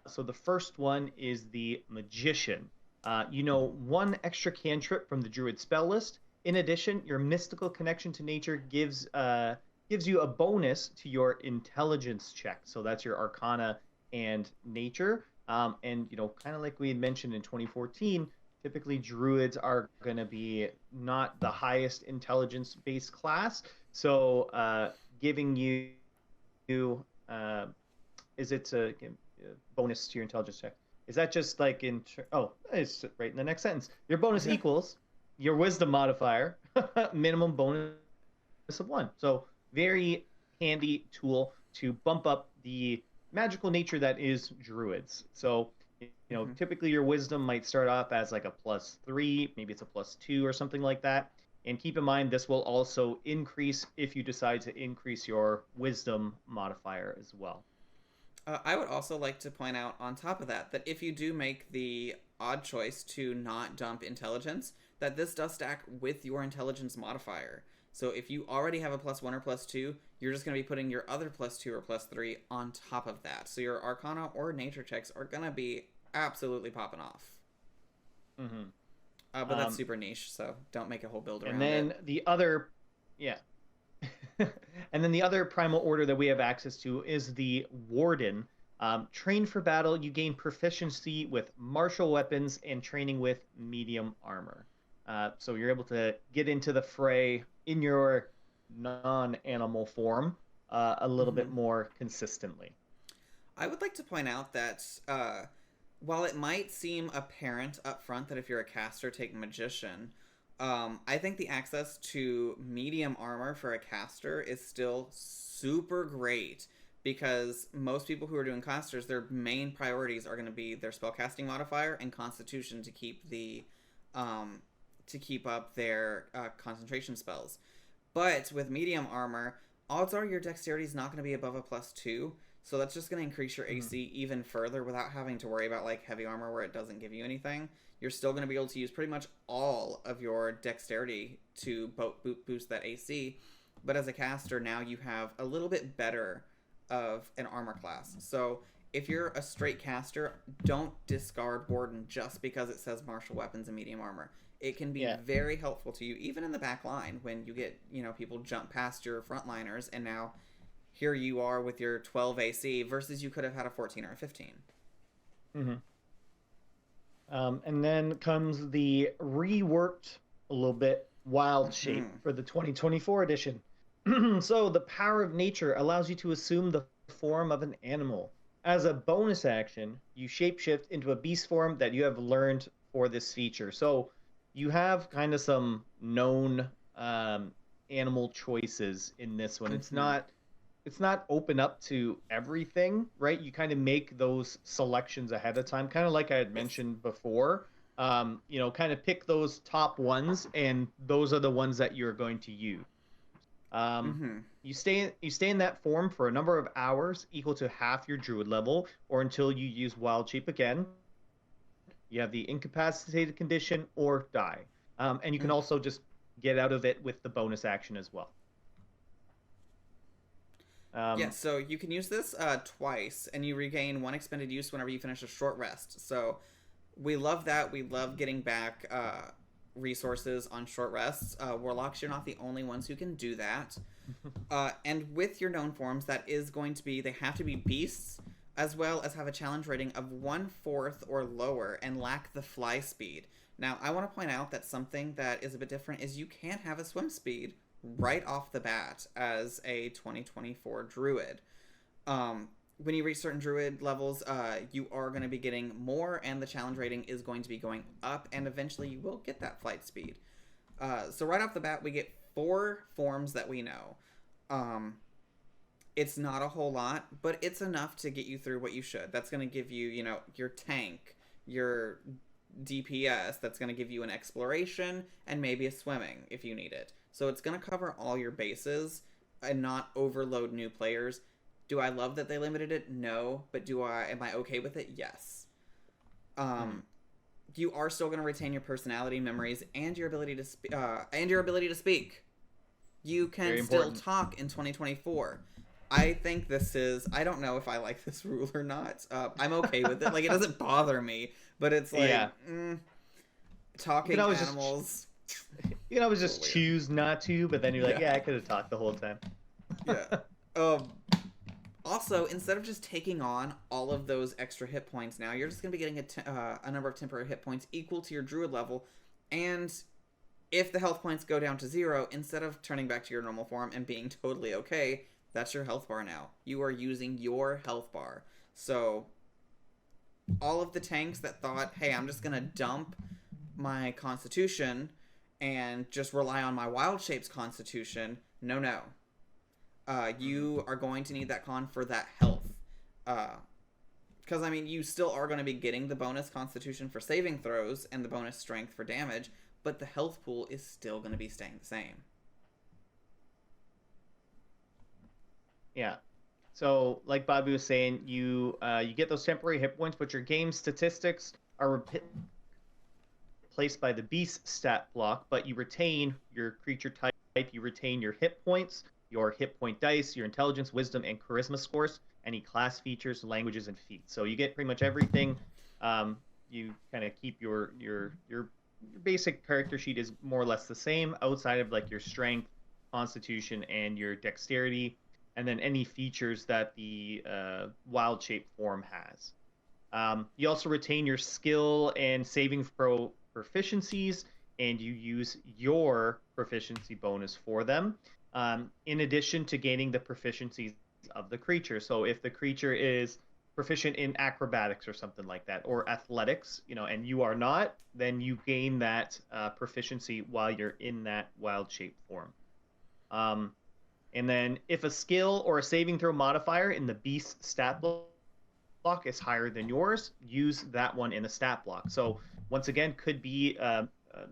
So the first one is the Magician. One extra cantrip from the Druid spell list. In addition, your mystical connection to nature gives you a bonus to your intelligence check. So that's your Arcana and Nature. And kind of like we had mentioned in 2014, typically Druids are going to be not the highest intelligence-based class. So giving you is it a bonus to your intelligence check? Is that just like it's right in the next sentence. Your bonus equals your wisdom modifier, minimum bonus of 1. So very handy tool to bump up the magical nature that is Druids. So typically your wisdom might start off as like a +3, maybe it's a +2 or something like that. And keep in mind, this will also increase if you decide to increase your wisdom modifier as well. I would also like to point out on top of that if you do make the odd choice to not dump intelligence, that this does stack with your intelligence modifier. So if you already have a +1 or +2, you're just going to be putting your other +2 or +3 on top of that. So your Arcana or Nature checks are going to be absolutely popping off. Mm-hmm. But that's super niche, so don't make a whole build around it. And then the other, yeah. And then the other primal order that we have access to is the Warden. Trained for battle, you gain proficiency with martial weapons and training with medium armor. So you're able to get into the fray in your non-animal form a little bit more consistently. I would like to point out that while it might seem apparent up front that if you're a caster, take Magician, I think the access to medium armor for a caster is still super great, because most people who are doing casters, their main priorities are going to be their spellcasting modifier and Constitution to keep the to keep up their concentration spells. But with medium armor, odds are your dexterity is not going to be above a +2, so that's just going to increase your AC even further without having to worry about like heavy armor where it doesn't give you anything. You're still going to be able to use pretty much all of your dexterity to boost that AC. But as a caster, now you have a little bit better of an armor class. So if you're a straight caster, don't discard Warden just because it says martial weapons and medium armor. It can be very helpful to you, even in the back line, when you get, people jump past your frontliners, and now here you are with your 12 AC versus you could have had a 14 or a 15. Mm-hmm. And then comes the reworked, a little bit, wild shape for the 2024 edition. So the power of nature allows you to assume the form of an animal. As a bonus action, you shapeshift into a beast form that you have learned for this feature. So you have kind of some known animal choices in this one. It's not open up to everything, right? You kind of make those selections ahead of time, kind of like I had mentioned before. Kind of pick those top ones, and those are the ones that you're going to use. You stay in that form for a number of hours equal to half your Druid level, or until you use Wild Shape again. You have the incapacitated condition or die. And you can also just get out of it with the bonus action as well. So you can use this twice, and you regain 1 expended use whenever you finish a short rest. So we love that. We love getting back resources on short rests. Warlocks, you're not the only ones who can do that. And with your known forms, that is going to be, they have to be beasts, as well as have a challenge rating of 1/4 or lower and lack the fly speed. Now, I want to point out that something that is a bit different is you can't have a swim speed right off the bat as a 2024 Druid. When you reach certain Druid levels, you are going to be getting more, and the challenge rating is going to be going up, and eventually you will get that flight speed. So right off the bat, we get 4 forms that we know. It's not a whole lot, but it's enough to get you through what you should. That's going to give you, your tank, your DPS. That's going to give you an exploration and maybe a swimming if you need it. So it's going to cover all your bases and not overload new players. Do I love that they limited it? No. But am I okay with it? Yes. You are still going to retain your personality, memories, and your ability to speak. You can still talk in 2024. I think this is, I don't know if I like this rule or not. I'm okay with it. Like, it doesn't bother me, but it's like, talking animals. You can always just choose not to, but then you're like, I could have talked the whole time. Also, instead of just taking on all of those extra hit points now, you're just going to be getting a number of temporary hit points equal to your Druid level, and if the health points go down to 0, instead of turning back to your normal form and being totally okay, that's your health bar now. You are using your health bar. So all of the tanks that thought, hey, I'm just going to dump my Constitution and just rely on my Wild Shape's Constitution, no. You are going to need that con for that health. Because, you still are going to be getting the bonus Constitution for saving throws and the bonus strength for damage, but the health pool is still going to be staying the same. Yeah. So, like Bobby was saying, you get those temporary hit points, but your game statistics are replaced by the beast stat block, but you retain your creature type you retain your hit points, your hit point dice, your intelligence, wisdom, and charisma scores, any class features, languages, and feats. So you get pretty much everything. You kind of keep your basic character sheet is more or less the same outside of like your strength, constitution, and your dexterity, and then any features that the wild shape form has. You also retain your skill and saving throw proficiencies, and you use your proficiency bonus for them, in addition to gaining the proficiencies of the creature. So if the creature is proficient in acrobatics or something like that, or athletics, and you are not, then you gain that proficiency while you're in that wild shape form. And then if a skill or a saving throw modifier in the beast stat block is higher than yours, use that one in the stat block. So once again, could be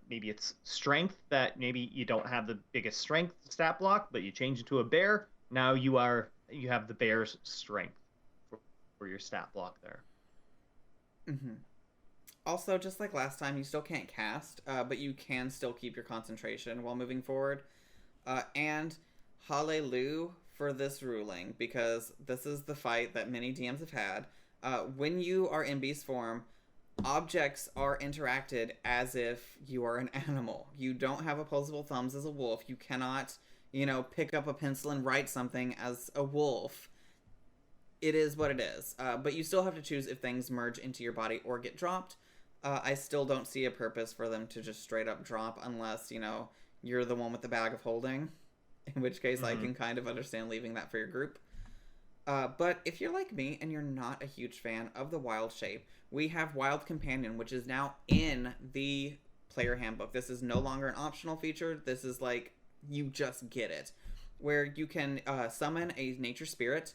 maybe it's strength, that maybe you don't have the biggest strength stat block, but you change into a bear. Now you have the bear's strength for your stat block there. Mm-hmm. Also, just like last time, you still can't cast, but you can still keep your concentration while moving forward. And hallelujah for this ruling, because this is the fight that many DMs have had. When you are in beast form, objects are interacted as if you are an animal. You don't have opposable thumbs as a wolf. You cannot, pick up a pencil and write something as a wolf. It is what it is. But you still have to choose if things merge into your body or get dropped. I still don't see a purpose for them to just straight up drop unless, you're the one with the bag of holding. In which case, I can kind of understand leaving that for your group. But if you're like me and you're not a huge fan of the wild shape, we have Wild Companion, which is now in the player handbook. This is no longer an optional feature. This is like, you just get it. Where you can summon a nature spirit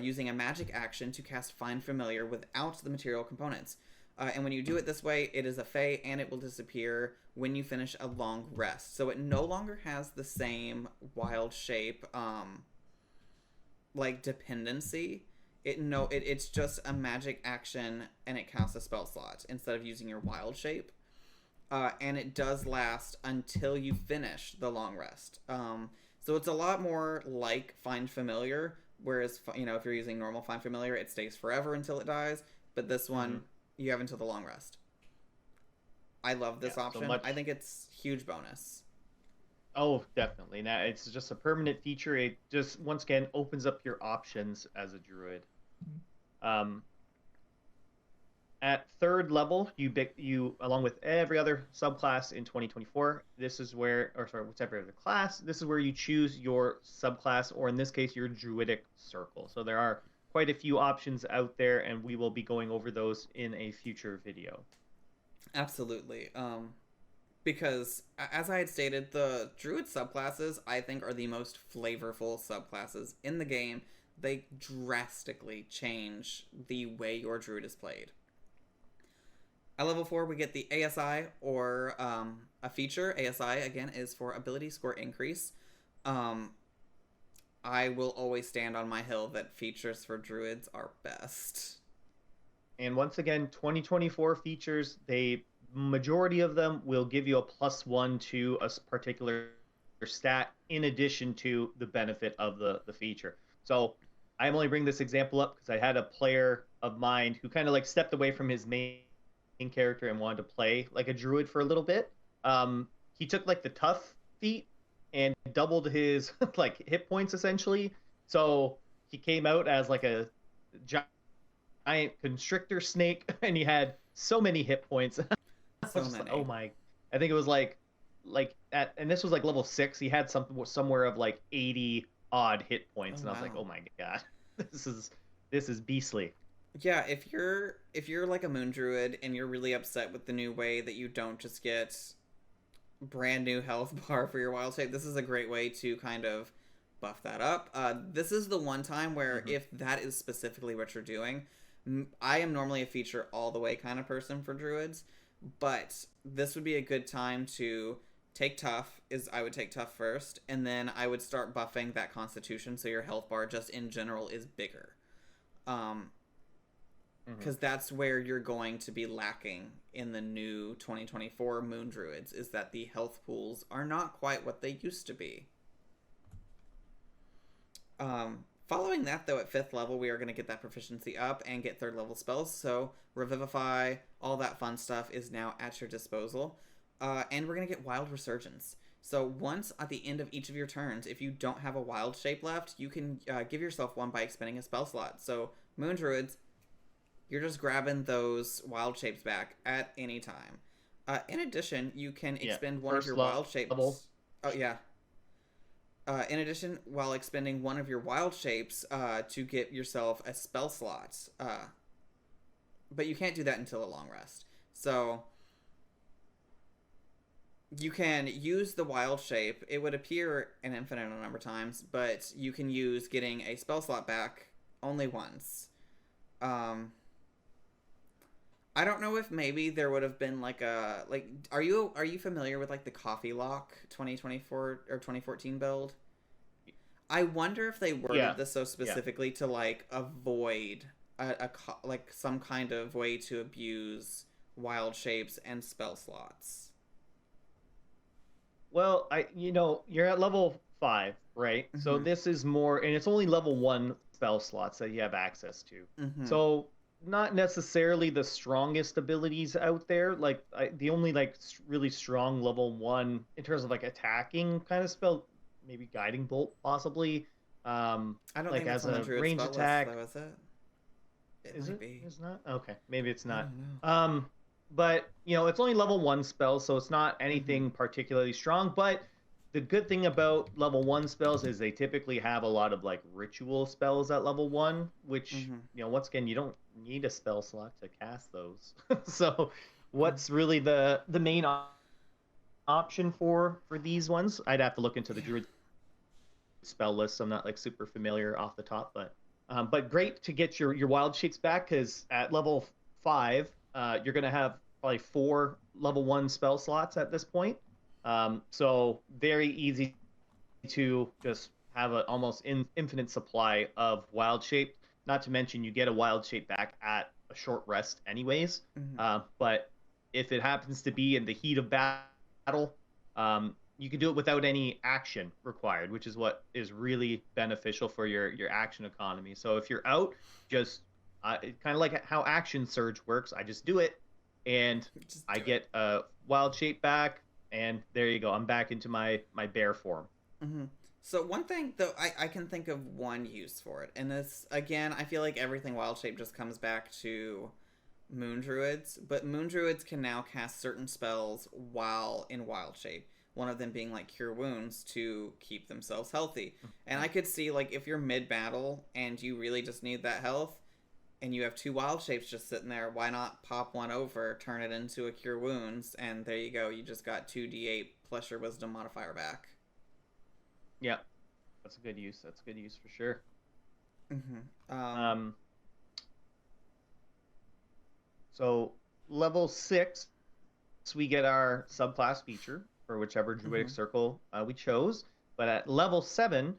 using a magic action to cast Find Familiar without the material components. And when you do it this way, it is a fey, and it will disappear when you finish a long rest. So it no longer has the same wild shape, dependency. It's just a magic action, and it casts a spell slot instead of using your wild shape. And it does last until you finish the long rest. So it's a lot more like Find Familiar, whereas, if you're using normal Find Familiar, it stays forever until it dies. But this one, you have until the long rest. I love this option. So I think it's huge bonus. Oh, definitely. Now it's just a permanent feature. It just, once again, opens up your options as a druid. At third level, you along with every other subclass in 2024, whichever other class, this is where you choose your subclass, or in this case, your druidic circle. So there are quite a few options out there, and we will be going over those in a future video. Absolutely. Because, as I had stated, the druid subclasses, I think, are the most flavorful subclasses in the game. They drastically change the way your druid is played. At level 4, we get the ASI, or a feature. ASI, again, is for ability score increase. I will always stand on my hill that features for druids are best. And once again, 2024 features, majority of them will give you a +1 to a particular stat in addition to the benefit of the feature. So I'm only bringing this example up because I had a player of mine who kind of stepped away from his main character and wanted to play like a druid for a little bit. He took the tough feat and doubled his hit points essentially. So he came out as a giant constrictor snake, and he had so many hit points. So many. Oh my! I think it was and this was level 6. He had somewhere of 80 odd hit points, and I was like, oh my god, this is beastly. Yeah, if you're a moon druid and you're really upset with the new way that you don't just get brand new health bar for your wild shape, this is a great way to kind of buff that up. This is the one time where if that is specifically what you're doing, I am normally a feature all the way kind of person for druids, but this would be a good time to take tough. I would take tough first, and then I would start buffing that constitution so your health bar just in general is bigger. because that's where you're going to be lacking in the new 2024 Moon Druids, is that the health pools are not quite what they used to be. Following that, though, at 5th level, we are going to get that proficiency up and get 3rd level spells. So Revivify, all that fun stuff is now at your disposal. And we're going to get Wild Resurgence. So once at the end of each of your turns, if you don't have a wild shape left, you can give yourself one by expending a spell slot. So Moon Druids, you're just grabbing those wild shapes back at any time. In addition, you can expend one of your wild shapes. Oh, yeah. In addition, while expending one of your wild shapes to get yourself a spell slot. But you can't do that until a long rest. So you can use the wild shape. It would appear an infinite number of times, but you can use getting a spell slot back only once. I don't know if maybe there would have been like a are you familiar with like the Coffee Lock 2024 or 2014 build? I wonder if they worded this so specifically to like avoid like some kind of way to abuse wild shapes and spell slots. Well, you're at level 5, right? Mm-hmm. So this is more, and it's only level 1 spell slots that you have access to. Mm-hmm. So not necessarily the strongest abilities out there. Like the only like really strong level 1 in terms of like attacking kind of spell, maybe Guiding Bolt possibly. I don't like think as a range attack. List, though, is it? Is it? It's not. Okay, maybe it's not. But it's only level 1 spells, so it's not anything particularly strong. But the good thing about level 1 spells is they typically have a lot of like ritual spells at level 1, which once again you don't need a spell slot to cast those. So what's really the main option for these ones? I'd have to look into the Druid spell list. I'm not like super familiar off the top, but great to get your wild shapes back, because at level 5 you're going to have probably 4 level 1 spell slots at this point. So very easy to just have an almost infinite supply of wild shape. Not to mention you get a wild shape back at a short rest anyways. But if it happens to be in the heat of battle, you can do it without any action required, which is what is really beneficial for your action economy. So if you're out, just kind of like how Action Surge works, I just do it, and I get a wild shape back, and there you go. I'm back into my bear form. So one thing, though, I can think of one use for it, and this, again, I feel like everything wild shape just comes back to Moon Druids, but Moon Druids can now cast certain spells while in wild shape. One of them being like Cure Wounds to keep themselves healthy. And I could see, like, if you're mid-battle and you really just need that health, and you have 2 wild shapes just sitting there, why not pop one over, turn it into a Cure Wounds, and there you go. You just got 2d8 plus your Wisdom modifier back. Yeah, that's a good use. That's a good use for sure. So level 6, we get our subclass feature for whichever Druidic circle we chose. But at level 7,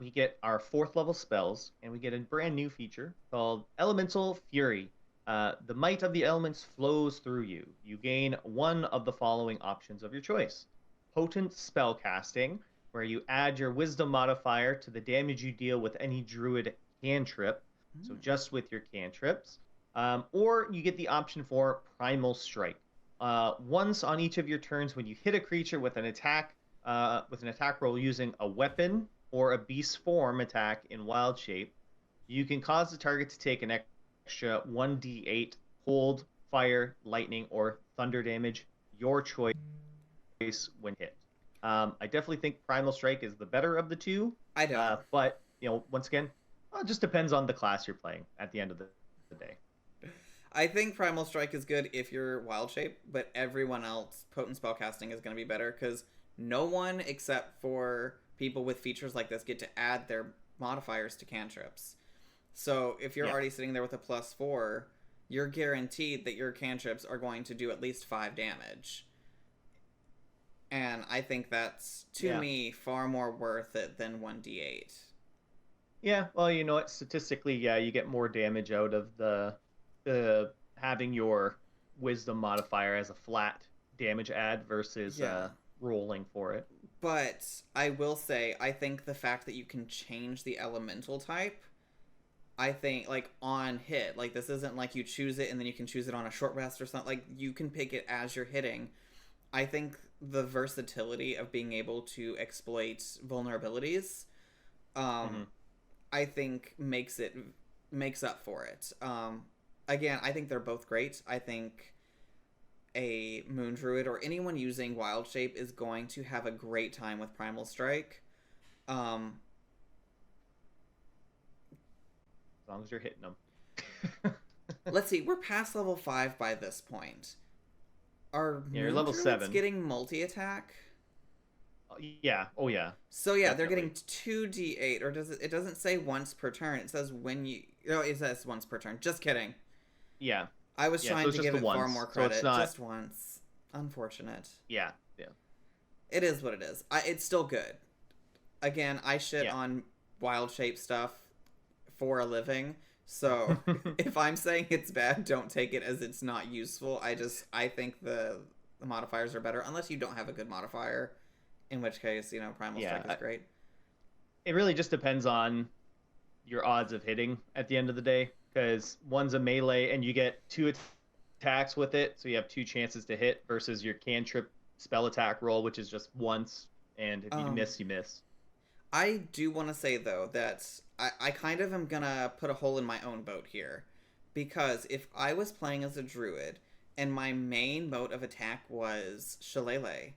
we get our 4th level spells, and we get a brand new feature called Elemental Fury. The might of the elements flows through you. You gain one of the following options of your choice. Potent spell casting, where you add your Wisdom modifier to the damage you deal with any Druid cantrip, so just with your cantrips. Or you get the option for Primal Strike. Once on each of your turns, when you hit a creature with an attack roll using a weapon or a beast form attack in wild shape, you can cause the target to take an extra 1d8 cold, fire, lightning, or thunder damage, your choice when hit. I definitely think Primal Strike is the better of the two. I don't. But, once again, it just depends on the class you're playing at the end of the day. I think Primal Strike is good if you're wild shape, but everyone else, potent spellcasting is going to be better, because no one except for people with features like this get to add their modifiers to cantrips. So if you're already sitting there with a +4, you're guaranteed that your cantrips are going to do at least 5 damage. And I think that's, to me, far more worth it than 1d8. Yeah, well, you know what? Statistically, you get more damage out of the having your wisdom modifier as a flat damage add versus Yeah. rolling for it. But I will say, I think the fact that you can change the elemental type, I think, like, on hit, like, this isn't like you choose it and then you can choose it on a short rest or something. Like, you can pick it as you're hitting. I think the versatility of being able to exploit vulnerabilities, I think makes up for it. Again, I think they're both great. I think a Moon Druid or anyone using Wild Shape is going to have a great time with Primal Strike. As long as you're hitting them. Let's see, we're past level 5 by this point. Are you're Moon level Druids 7 getting multi-attack? Yeah. Oh yeah. So yeah, Definitely. they're getting 2d8, or does it doesn't say once per turn. It says when you... Oh, it says once per turn. Just kidding. Yeah. I was trying to give it far more credit. So it's not... Just once. Unfortunate. Yeah. It is what it is. It's still good. Again, I shit on Wild Shape stuff for a living. So if I'm saying it's bad, don't take it as it's not useful. I think the modifiers are better, unless you don't have a good modifier, in which case, Primal Strike is great. It really just depends on your odds of hitting at the end of the day, because one's a melee and you get 2 attacks with it, so you have 2 chances to hit, versus your cantrip spell attack roll, which is just once, and if you miss, you miss. I do want to say, though, that I kind of am going to put a hole in my own boat here. Because if I was playing as a druid, and my main mode of attack was Shillelagh,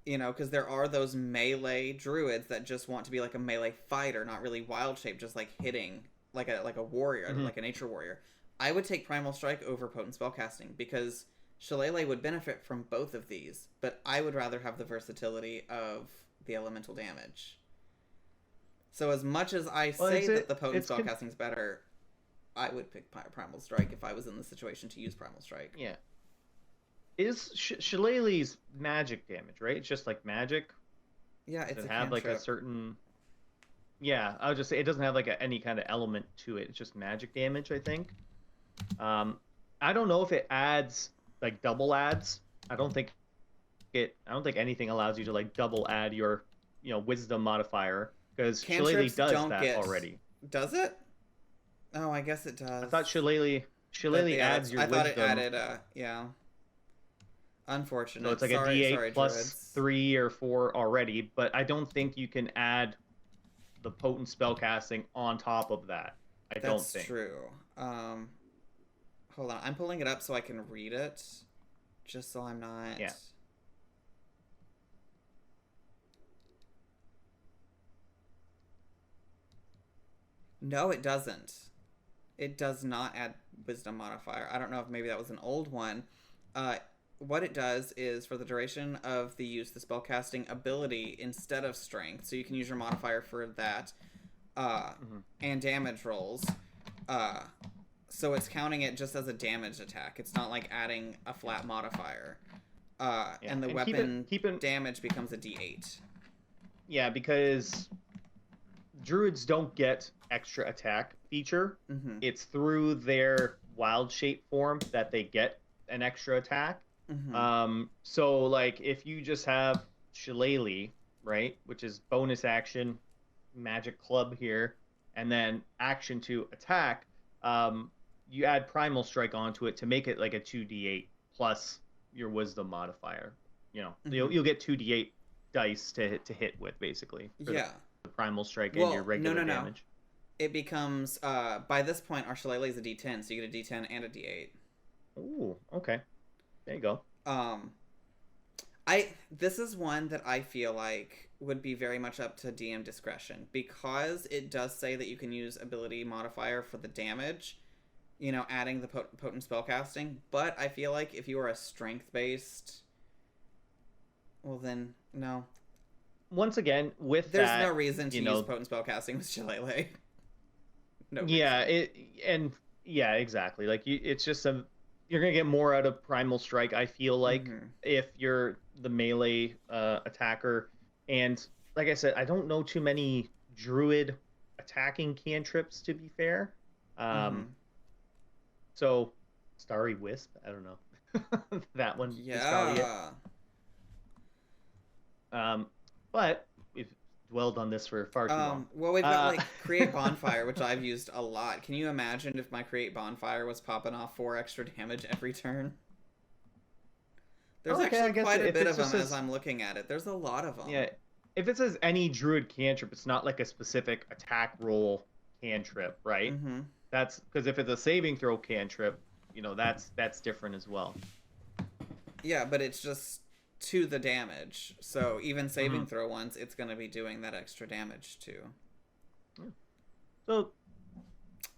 because there are those melee druids that just want to be like a melee fighter, not really Wild Shape, just like hitting like a warrior, like a nature warrior. I would take Primal Strike over Potent Spellcasting, because Shillelagh would benefit from both of these, but I would rather have the versatility of the elemental damage. So as much as I say that the Potent Spellcasting is better, I would pick Primal Strike if I was in the situation to use Primal Strike. Yeah. Is Shillelagh's magic damage, right? It's just like magic? Yeah, it's a have cantrip. Like a certain... Yeah, I would just say it doesn't have like any kind of element to it. It's just magic damage, I think. I don't know if it adds like double adds. I don't think anything allows you to like double add your, wisdom modifier, because Shillelagh does that already. Does it? Oh, I guess it does. I thought Shillelagh adds your wisdom. I thought it added yeah. Unfortunate. So it's like a D8 plus Druids. 3 or 4 already, but I don't think you can add the potent spellcasting on top of that. I don't think. That's true. Hold on. I'm pulling it up so I can read it, just so I'm not... Yeah. No, it doesn't. It does not add wisdom modifier. I don't know if maybe that was an old one. What it does is, for the duration of the use, the spellcasting ability instead of strength, so you can use your modifier for that, and damage rolls. So it's counting it just as a damage attack. It's not like adding a flat modifier. And the weapon damage becomes a D8. Yeah, because Druids don't get extra attack feature. It's through their Wild Shape form that they get an extra attack. So like if you just have Shillelagh, right, which is bonus action, magic club here, and then action to attack, you add Primal Strike onto it to make it like a 2d8 plus your wisdom modifier. You'll get 2d8 dice to hit with, basically. Yeah. The Primal Strike and your regular damage. It becomes, by this point, our Shillelagh is a d10, so you get a d10 and a d8. Ooh, okay. There you go. This is one that I feel like would be very much up to DM discretion, because it does say that you can use ability modifier for the damage, adding the potent spellcasting, but I feel like if you are a strength-based, well then, no. Once again, there's no reason to use potent spellcasting with Shillelagh. No reason. Yeah, exactly. Like it's just you're gonna get more out of Primal Strike, I feel like, if you're the melee attacker. And like I said, I don't know too many Druid attacking cantrips, to be fair. So, Starry Wisp. I don't know. That one is probably it. Yeah. But we've dwelled on this for far too long. Well, we've got like Create Bonfire, which I've used a lot. Can you imagine if my Create Bonfire was popping off 4 extra damage every turn? There's actually quite a bit of them as I'm looking at it. There's a lot of them. Yeah, if it says any Druid cantrip, it's not like a specific attack roll cantrip, right? Mm-hmm. That's because if it's a saving throw cantrip, you know, that's different as well. Yeah, but it's just to the damage. So even saving throw ones, it's going to be doing that extra damage too. Yeah. So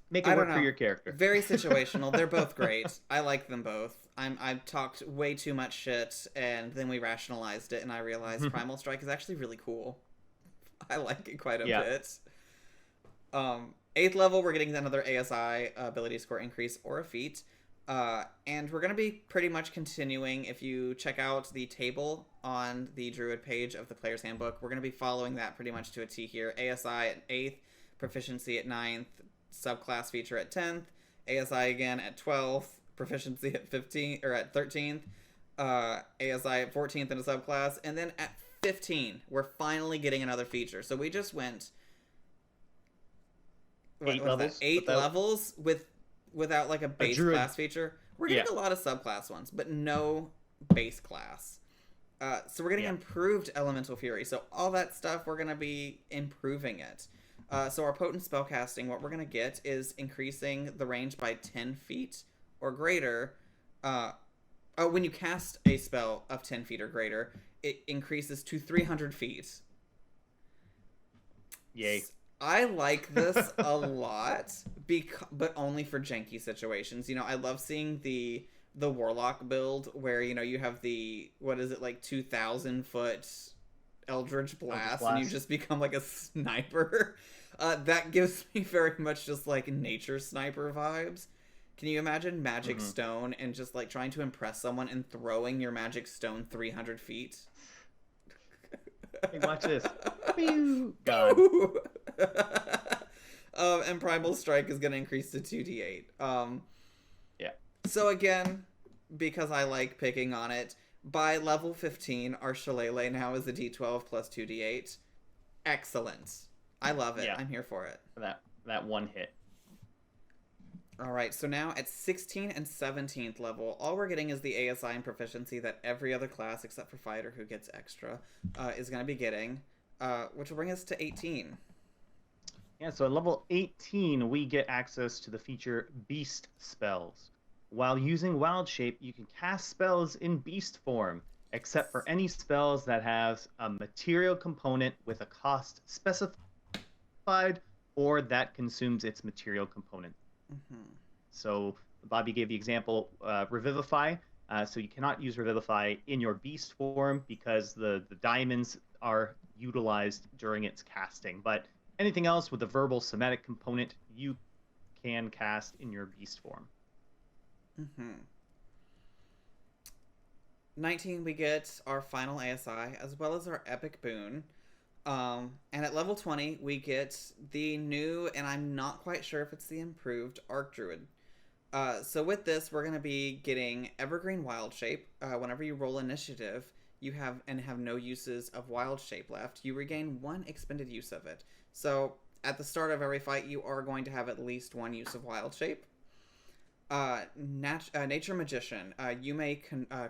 make it work for your character. Very situational. They're both great. I like them both. I've talked way too much shit, and then we rationalized it, and I realized Primal Strike is actually really cool. I like it quite a bit. 8th level, we're getting another ASI, ability score increase, or a feat. And we're going to be pretty much continuing. If you check out the table on the Druid page of the Player's Handbook, we're going to be following that pretty much to a T here. ASI at 8th, Proficiency at 9th, Subclass Feature at 10th, ASI again at 12th, Proficiency at 15th, or at 13th, ASI at 14th in a subclass, and then at 15, we're finally getting another feature. So we just went... 8 levels? 8 levels without like a base class feature. We're getting a lot of subclass ones, but no base class. So we're getting improved Elemental Fury. So all that stuff, we're going to be improving it. So our potent spellcasting, what we're going to get is increasing the range by 10 feet or greater. When you cast a spell of 10 feet or greater, it increases to 300 feet. Yay. I like this a lot, but only for janky situations. You know, I love seeing the Warlock build where, you know, you have the, 2,000 foot Eldritch Blast, and you just become like a sniper. That gives me very much just like nature sniper vibes. Can you imagine Magic Stone and just like trying to impress someone and throwing your Magic Stone 300 feet? Hey, watch this. Gone. And Primal Strike is going to increase to 2d8. Yeah. So again, because I like picking on it, by level 15, our Shillelagh now is a d12 plus 2d8. Excellent. I love it. Yeah. I'm here for it. That one hit. All right, so now at 16th and 17th level, all we're getting is the ASI and proficiency that every other class, except for Fighter, who gets extra, is going to be getting, which will bring us to 18. Yeah, so at level 18, we get access to the feature Beast Spells. While using Wild Shape, you can cast spells in Beast form, except for any spells that have a material component with a cost specified or that consumes its material component. So Bobby gave the example Revivify. So you cannot use Revivify in your Beast form because the diamonds are utilized during its casting. But anything else with a verbal somatic component, you can cast in your Beast form. 19, we get our final ASI as well as our Epic Boon. And at level 20, we get the new, and I'm not quite sure if it's the improved, Arc Druid. So with this, we're going to be getting Evergreen Wild Shape. Whenever you roll initiative, you have no uses of Wild Shape left, you regain 1 expended use of it. So at the start of every fight, you are going to have at least 1 use of Wild Shape. Nature Magician. You may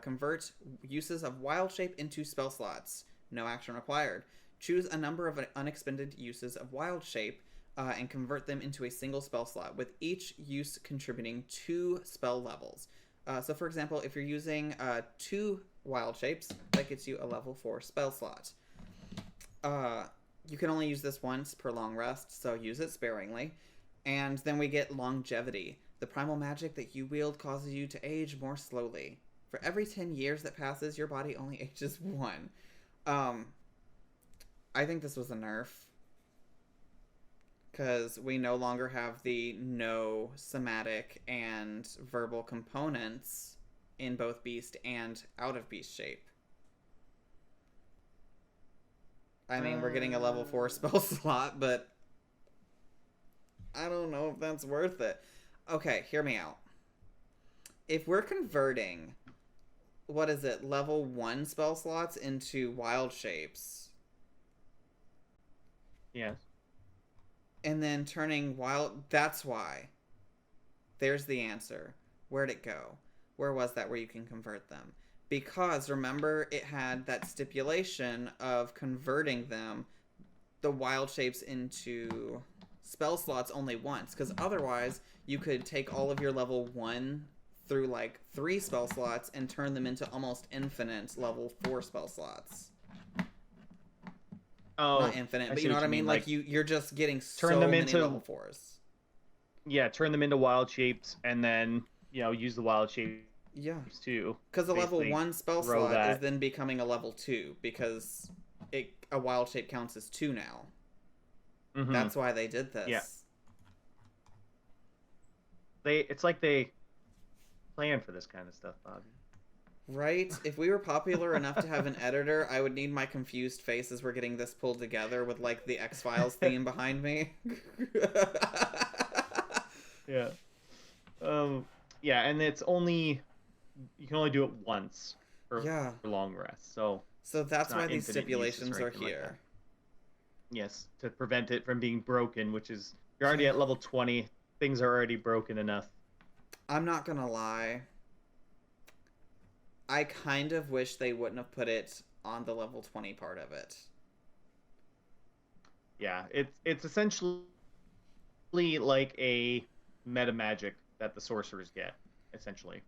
convert uses of Wild Shape into spell slots. No action required. Choose a number of unexpended uses of Wild Shape and convert them into a single spell slot, with each use contributing 2 spell levels. So, for example, if you're using 2 Wild Shapes, that gets you a level 4 spell slot. You can only use this once per long rest, so use it sparingly. And then we get Longevity. The primal magic that you wield causes you to age more slowly. For every 10 years that passes, your body only ages 1. I think this was a nerf, because we no longer have the no somatic and verbal components in both Beast and out of Beast shape. I mean, we're getting a level 4 spell slot, but I don't know if that's worth it. Okay, hear me out. if we're converting, what is it, level 1 spell slots into wild shapes. Yes. And then turning wild, that's why. There's the answer. Where'd it go? Where was that where you can convert them? Because remember, it had that stipulation of converting them, the wild shapes, into spell slots only once. Because otherwise, you could take all of your level 1 through like 3 spell slots and turn them into almost infinite level 4 spell slots. Oh, not infinite, but you know what I mean? Like you're just getting so many level 4s. Yeah, turn them into wild shapes and then, use the wild shapes too. Because a level 1 spell slot is then becoming a level 2 because a wild shape counts as 2 now. Mm-hmm. That's why they did this. Yeah. It's like they plan for this kind of stuff, Bobby. Right? If we were popular enough to have an editor, I would need my confused face as we're getting this pulled together with, like, the X-Files theme behind me. Yeah. Yeah, and you can only do it once for long rest. So that's why these stipulations are here. Like yes, to prevent it from being broken, which is, you're already at level 20. Things are already broken enough. I'm not gonna lie. I kind of wish they wouldn't have put it on the level 20 part of it. Yeah, it's essentially like a meta magic that the sorcerers get, essentially.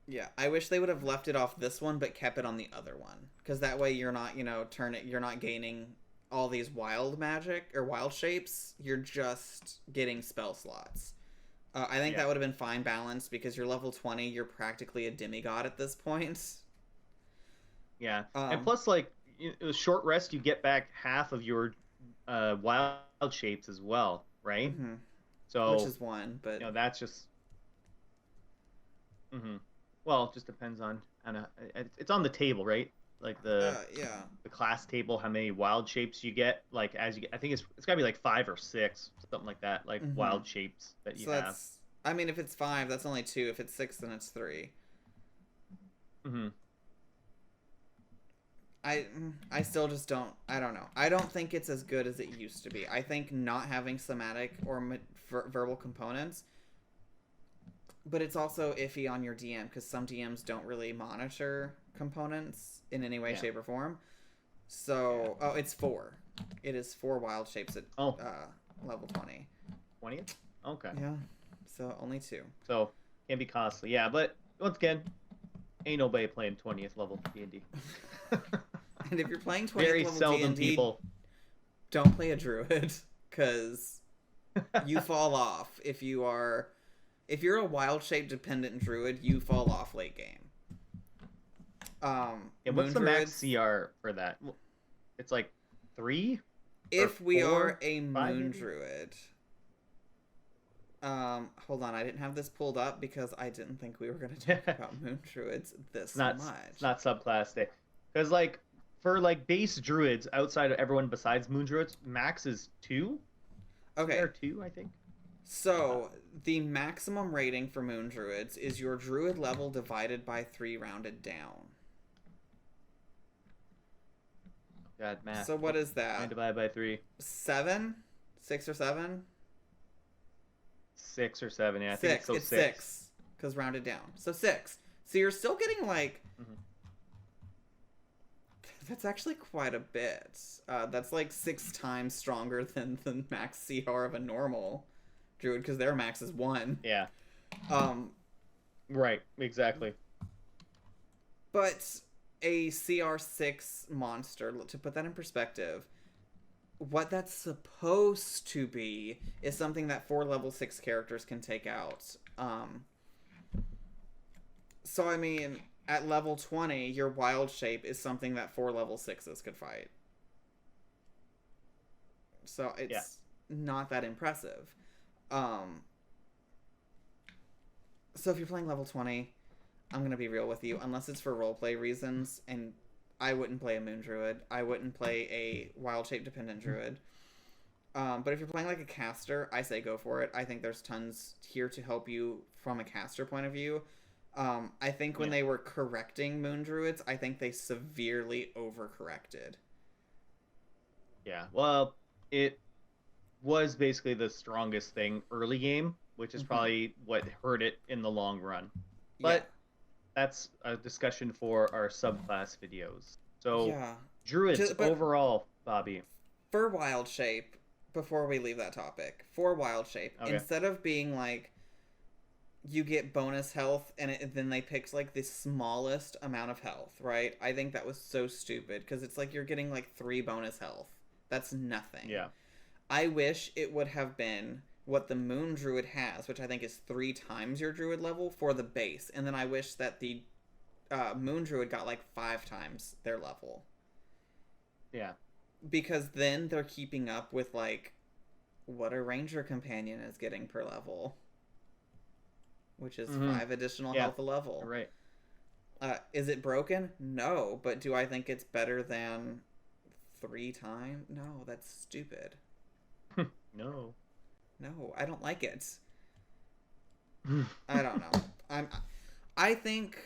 Yeah, I wish they would have left it off this one but kept it on the other one, because that way you're not, you're not gaining all these wild magic or wild shapes. You're just getting spell slots. I think that would have been fine balanced because you're level 20, you're practically a demigod at this point. Yeah, and plus, like, short rest, you get back half of your wild shapes as well, right? Mm-hmm. So, which is 1, but that's just. Mm-hmm. Well, it just depends on it's on the table, right? Like the class table, how many wild shapes you get. Like as you get, I think it's gotta be like 5 or 6, something like that. Like wild shapes that you have. I mean, if it's 5, that's only 2. If it's 6, then it's 3. Mm-hmm. I still just don't. I don't know. I don't think it's as good as it used to be. I think not having somatic or verbal components. But it's also iffy on your DM because some DMs don't really monitor components in any way, shape, or form. So, it's 4. It is 4 wild shapes at level 20. 20th? Okay. Yeah. So, only 2. So, can be costly. Yeah, but once again, ain't nobody playing 20th level D&D. And if you're playing 20th very level seldom D&D, people. Don't play a druid because you fall off if you're a wild shape dependent druid, you fall off late game. What's the max CR for that? It's like 3? If we are a moon maybe? druid. Hold on, I didn't have this pulled up because I didn't think we were going to talk about moon druids this much. It's not subclass day. Because, like, for, like, base druids, outside of everyone besides moon druids, max is 2? Okay. There 2, I think. So, the maximum rating for moon druids is your druid level divided by 3 rounded down. God, math. So what is that? 9 divided by 3. 7? 6 or 7? 6 or 7, yeah. I think it's 6. Because rounded down. So 6. So you're still getting, like... Mm-hmm. That's actually quite a bit. That's, like, 6 times stronger than the max CR of a normal druid, because their max is 1. Yeah. Right, exactly. But a CR6 monster, to put that in perspective, what that's supposed to be is something that 4 level 6 characters can take out. So, I mean, at level 20, your wild shape is something that 4 level 6s could fight. So, it's not that impressive. So if you're playing level 20, I'm going to be real with you, unless it's for roleplay reasons, and I wouldn't play a moon druid. I wouldn't play a wild shape dependent druid. But if you're playing like a caster, I say go for it. I think there's tons here to help you from a caster point of view. I think when Yeah. they were correcting moon druids, I think they severely overcorrected. Yeah. Well, it was basically the strongest thing early game, which is Hmm. probably what hurt it in the long run. Yeah. But that's a discussion for our subclass videos. So, Yeah. Druids But overall, Bobby. for wild shape, before we leave that topic, for wild shape, Okay. instead of being like you get bonus health and then they picked like the smallest amount of health, right? I think that was so stupid because it's like you're getting like 3 bonus health. That's nothing. Yeah. I wish it would have been what the moon druid has, which I think is 3 times your druid level for the base, and then I wish that the moon druid got like 5 times their level, Yeah. because then they're keeping up with like what a ranger companion is getting per level, which is Mm-hmm. 5 additional Yeah. health a level. Right. Is it broken? No, but do I think it's better than 3 times? No, that's stupid. No. No, I don't like it. I don't know. I think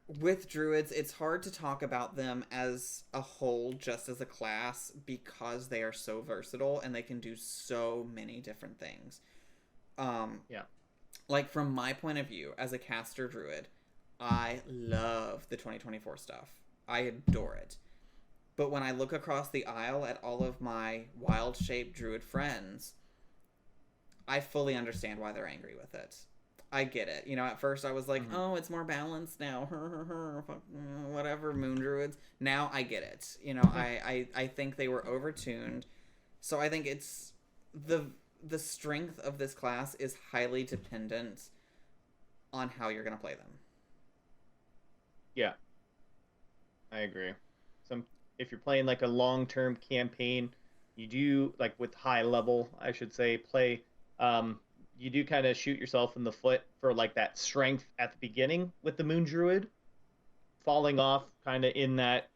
with druids, it's hard to talk about them as a whole, just as a class, because they are so versatile and they can do so many different things. Yeah. Like from my point of view as a caster druid, I love the 2024 stuff. I adore it. But when I look across the aisle at all of my wild shaped druid friends, I fully understand why they're angry with it. I get it. You know, at first I was like, Mm-hmm. oh, it's more balanced now. Whatever, moon druids. Now I get it. You know, I think they were overtuned. So I think it's the strength of this class is highly dependent on how you're going to play them. Yeah. I agree. If you're playing like a long-term campaign, you do like with high level, I should say, play. You do kind of shoot yourself in the foot for like that strength at the beginning with the Moon Druid, falling off kind of in that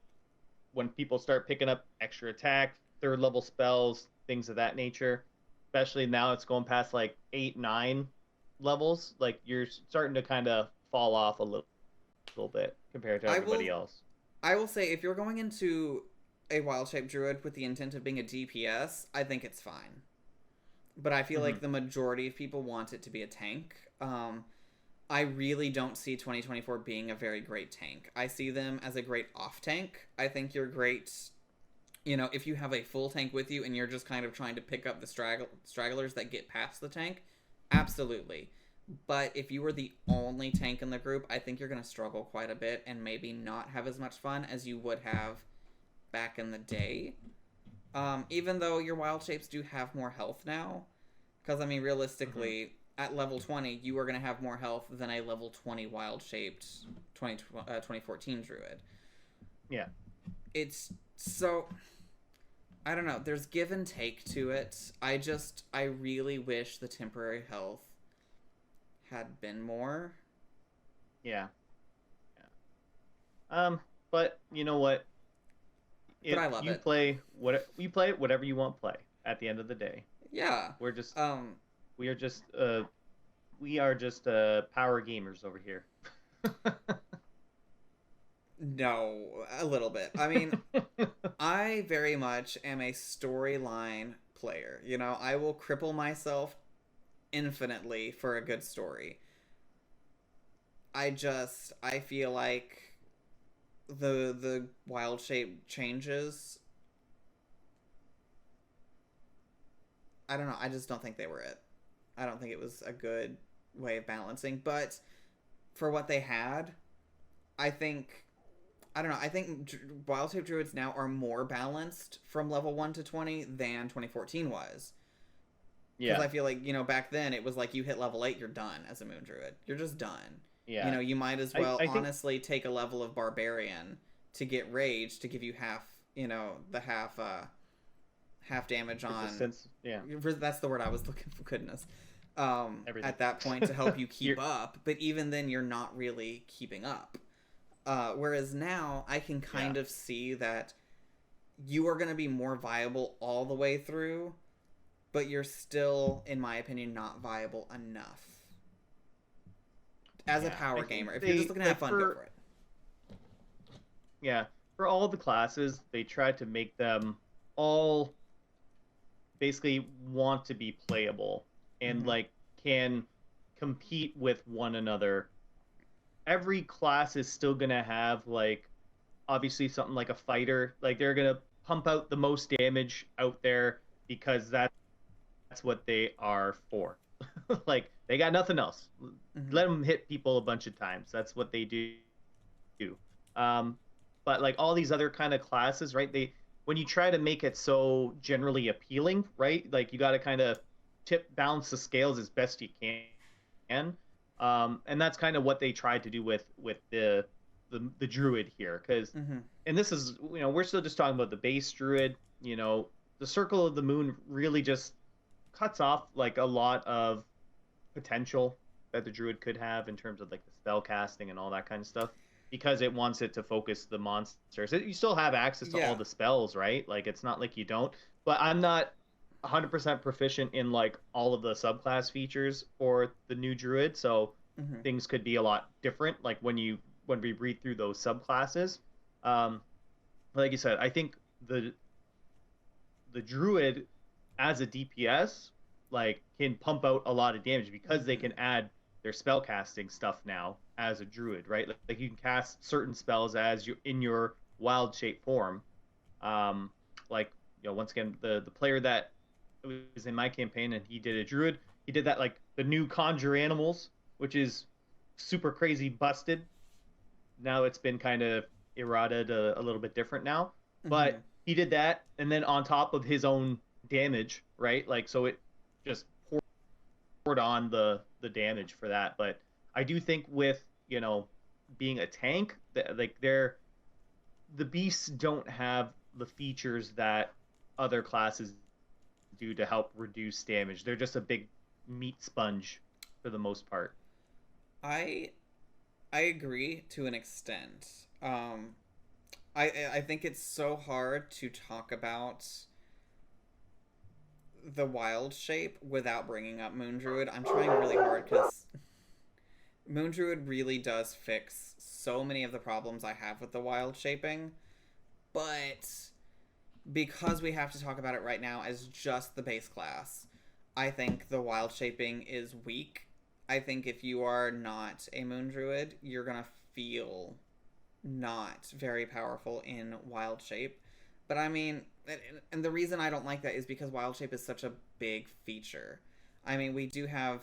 when people start picking up extra attack, third level spells, things of that nature. Especially now it's going past like 8, 9 levels. Like you're starting to kind of fall off a little bit compared to I everybody will else. I will say if you're going into a wild shaped druid with the intent of being a DPS, I think it's fine. But I feel Mm-hmm. like the majority of people want it to be a tank. I really don't see 2024 being a very great tank. I see them as a great off tank. I think you're great, you know, if you have a full tank with you and you're just kind of trying to pick up the stragglers that get past the tank, absolutely. But if you were the only tank in the group, I think you're going to struggle quite a bit and maybe not have as much fun as you would have back in the day. Even though your wild shapes do have more health now. Because, I mean, Mm-hmm. realistically, at level 20, you are going to have more health than a level 20 wild shaped 2014 druid. Yeah. It's so. I don't know. There's give and take to it. I really wish the temporary health had been more. Yeah. But you know what? But I love You it. play whatever you want to play. At the end of the day, Yeah. we're just Um, we are just power gamers over here. no, a little bit. I mean, I very much am a storyline player. You know, I will cripple myself infinitely for a good story. I feel like the wild shape changes. I don't know. I just don't think they were it. I don't think it was a good way of balancing, but for what they had, I think I don't know. I think wild shape druids now are more balanced from level 1 to 20 than 2014 was. Because Yeah, I feel like, you know, back then it was like you hit level 8, you're done as a moon druid. You're just done. You yeah. know, you might as I well I think honestly take a level of barbarian to get rage to give you half, you know, the half damage on. resistance. Yeah, That's the word I was looking for. Goodness. everything. At that point to help you You're keep up, but even then you're not really keeping up. Whereas now I can yeah, kind of see that you are going to be more viable all the way through, but you're still, in my opinion, not viable enough. as a Yeah, I power think gamer. If you're they just looking to have like fun, go for it. yeah, for all the classes, they tried to make them all basically want to be playable and Mm-hmm. like can compete with one another. Every class is still gonna have like obviously something like a fighter. Like they're gonna pump out the most damage out there because that's what they are for. Like they got nothing else. Mm-hmm. Let them hit people a bunch of times. That's what they do. Um, but like all these other kind of classes, right? They when you try to make it so generally appealing, right? Like you got to kind of tip balance the scales as best you can. And that's kind of what they tried to do with the druid here, because Mm-hmm. and this is we're still just talking about the base druid. The circle of the moon really just cuts off like a lot of potential that the druid could have in terms of like the spell casting and all that kind of stuff because it wants it to focus the monsters. You still have access to all Yeah. the spells, right? Like it's not like you don't. But I'm not 100% proficient in like all of the subclass features for the new druid, so Mm-hmm. things could be a lot different like when we read through those subclasses. Um like you said, I think the druid as a DPS like can pump out a lot of damage because they Mm-hmm. can add their spell casting stuff now as a druid, right? Like you can cast certain spells as you in your wild shape form. Um, like once again, the player that was in my campaign and he did a druid, he did that like the new conjure animals, which is super crazy busted. Now it's been kind of errated a little bit different now, Mm-hmm. but he did that, and then on top of his own damage, right? Like so it just poured on the damage for that. But I do think with being a tank, like the beasts don't have the features that other classes do to help reduce damage. They're just a big meat sponge for the most part. I I agree to an extent. I think it's so hard to talk about the wild shape without bringing up Moon Druid. I'm trying really hard because Moon Druid really does fix so many of the problems I have with the wild shaping, but because we have to talk about it right now as just the base class, I think the wild shaping is weak. I think if you are not a Moon Druid, you're gonna feel not very powerful in wild shape. But I mean, and the reason I don't like that is because wild shape is such a big feature. I mean, we do have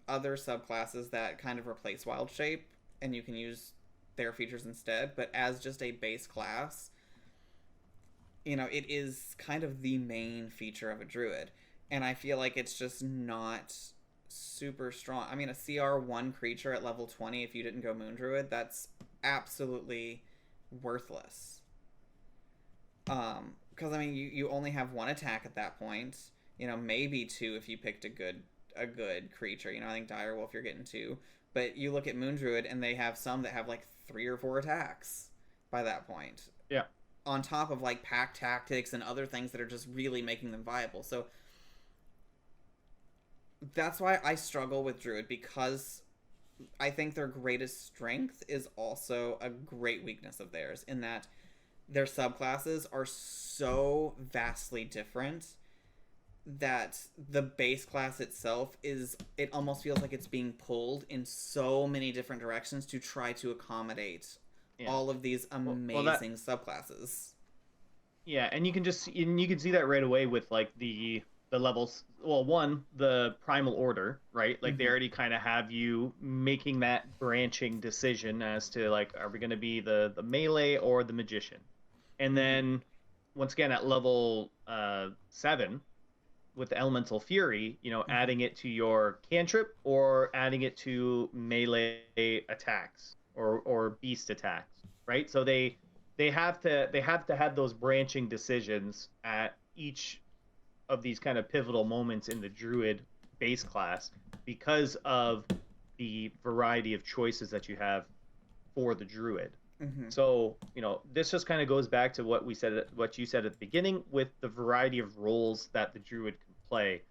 other subclasses that kind of replace wild shape, and you can use their features instead. But as just a base class, it is kind of the main feature of a druid. And I feel like it's just not super strong. I mean, a CR1 creature at level 20, if you didn't go Moon Druid, that's absolutely worthless. Because I mean, you only have one attack at that point. Maybe two if you picked a good creature. I think Direwolf you're getting two, but you look at Moon Druid and they have some that have like 3 or 4 attacks by that point. Yeah. On top of like pack tactics and other things that are just really making them viable. So that's why I struggle with Druid, because I think their greatest strength is also a great weakness of theirs, in that their subclasses are so vastly different that the base class itself it almost feels like it's being pulled in so many different directions to try to accommodate Yeah. all of these amazing subclasses. Yeah, and you can see that right away with like the levels. Well, one, the primal order, right? Like they Mm-hmm. already kind of have you making that branching decision as to like, are we going to be the melee or the magician? And Mm-hmm. then once again at level 7 with the elemental fury, Mm-hmm. adding it to your cantrip or adding it to melee attacks or beast attacks, right? So they have to have those branching decisions at each of these kind of pivotal moments in the druid base class because of the variety of choices that you have for the druid. Mm-hmm. So, this just kind of goes back to what you said at the beginning with the variety of roles that the druid can play.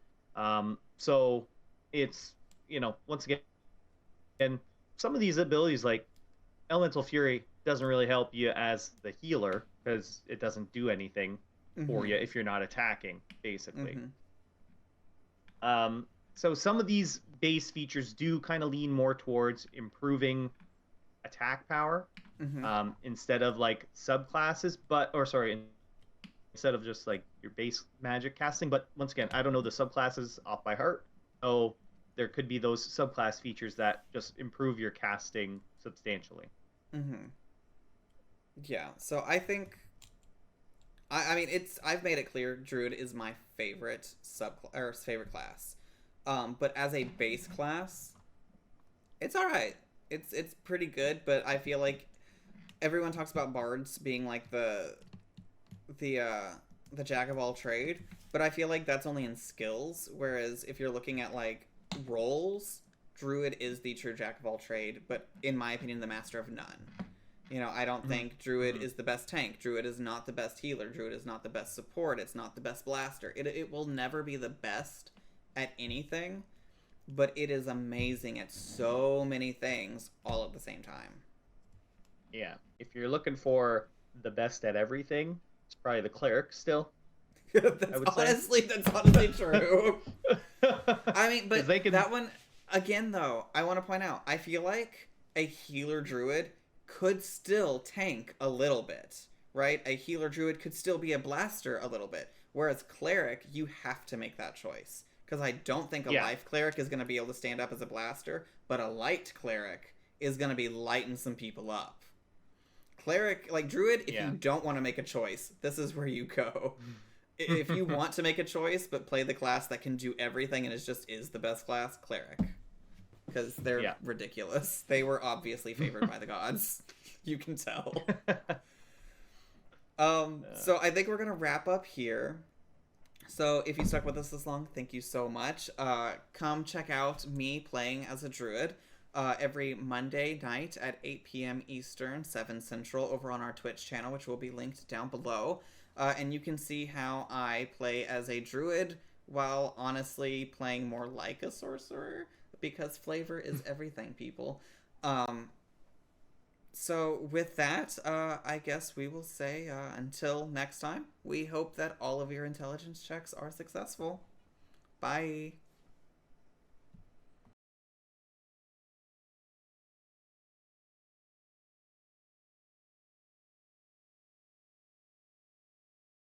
So it's, once again, some of these abilities, like Elemental Fury, doesn't really help you as the healer because it doesn't do anything for you if you're not attacking, basically. So some of these base features do kind of lean more towards improving attack power instead of like subclasses, instead of just like your base magic casting. But once again, I don't know the subclasses off by heart, so there could be those subclass features that just improve your casting substantially. Yeah, so I think, I mean, I've made it clear Druid is my favorite favorite class. But as a base class, it's all right. It's pretty good, but I feel like everyone talks about bards being like the jack of all trade, but I feel like that's only in skills, whereas if you're looking at like roles, Druid is the true jack of all trade, but in my opinion, the master of none. You know, I don't think Druid is the best tank. Druid is not the best healer. Druid is not the best support. It's not the best blaster. It will never be the best at anything, but it is amazing at so many things all at the same time. Yeah. If you're looking for the best at everything, it's probably the cleric still. That's honestly true. I mean, but that one, again, though, I want to point out, I feel like a healer Druid could still tank a little bit, right? A healer Druid could still be a blaster a little bit, whereas cleric, you have to make that choice. Because I don't think a life cleric is going to be able to stand up as a blaster, but a light cleric is going to be lighting some people up. Cleric, like Druid, if you don't want to make a choice, this is where you go. If you want to make a choice, but play the class that can do everything and is the best class, cleric. Because they're ridiculous. They were obviously favored by the gods. You can tell. So I think we're going to wrap up here. So if you stuck with us this long, thank you so much. Come check out me playing as a Druid every Monday night at 8 p.m. Eastern, 7 Central, over on our Twitch channel, which will be linked down below. And you can see how I play as a Druid while honestly playing more like a sorcerer, because flavor is everything, people. So with that, I guess we will say until next time, we hope that all of your intelligence checks are successful. Bye.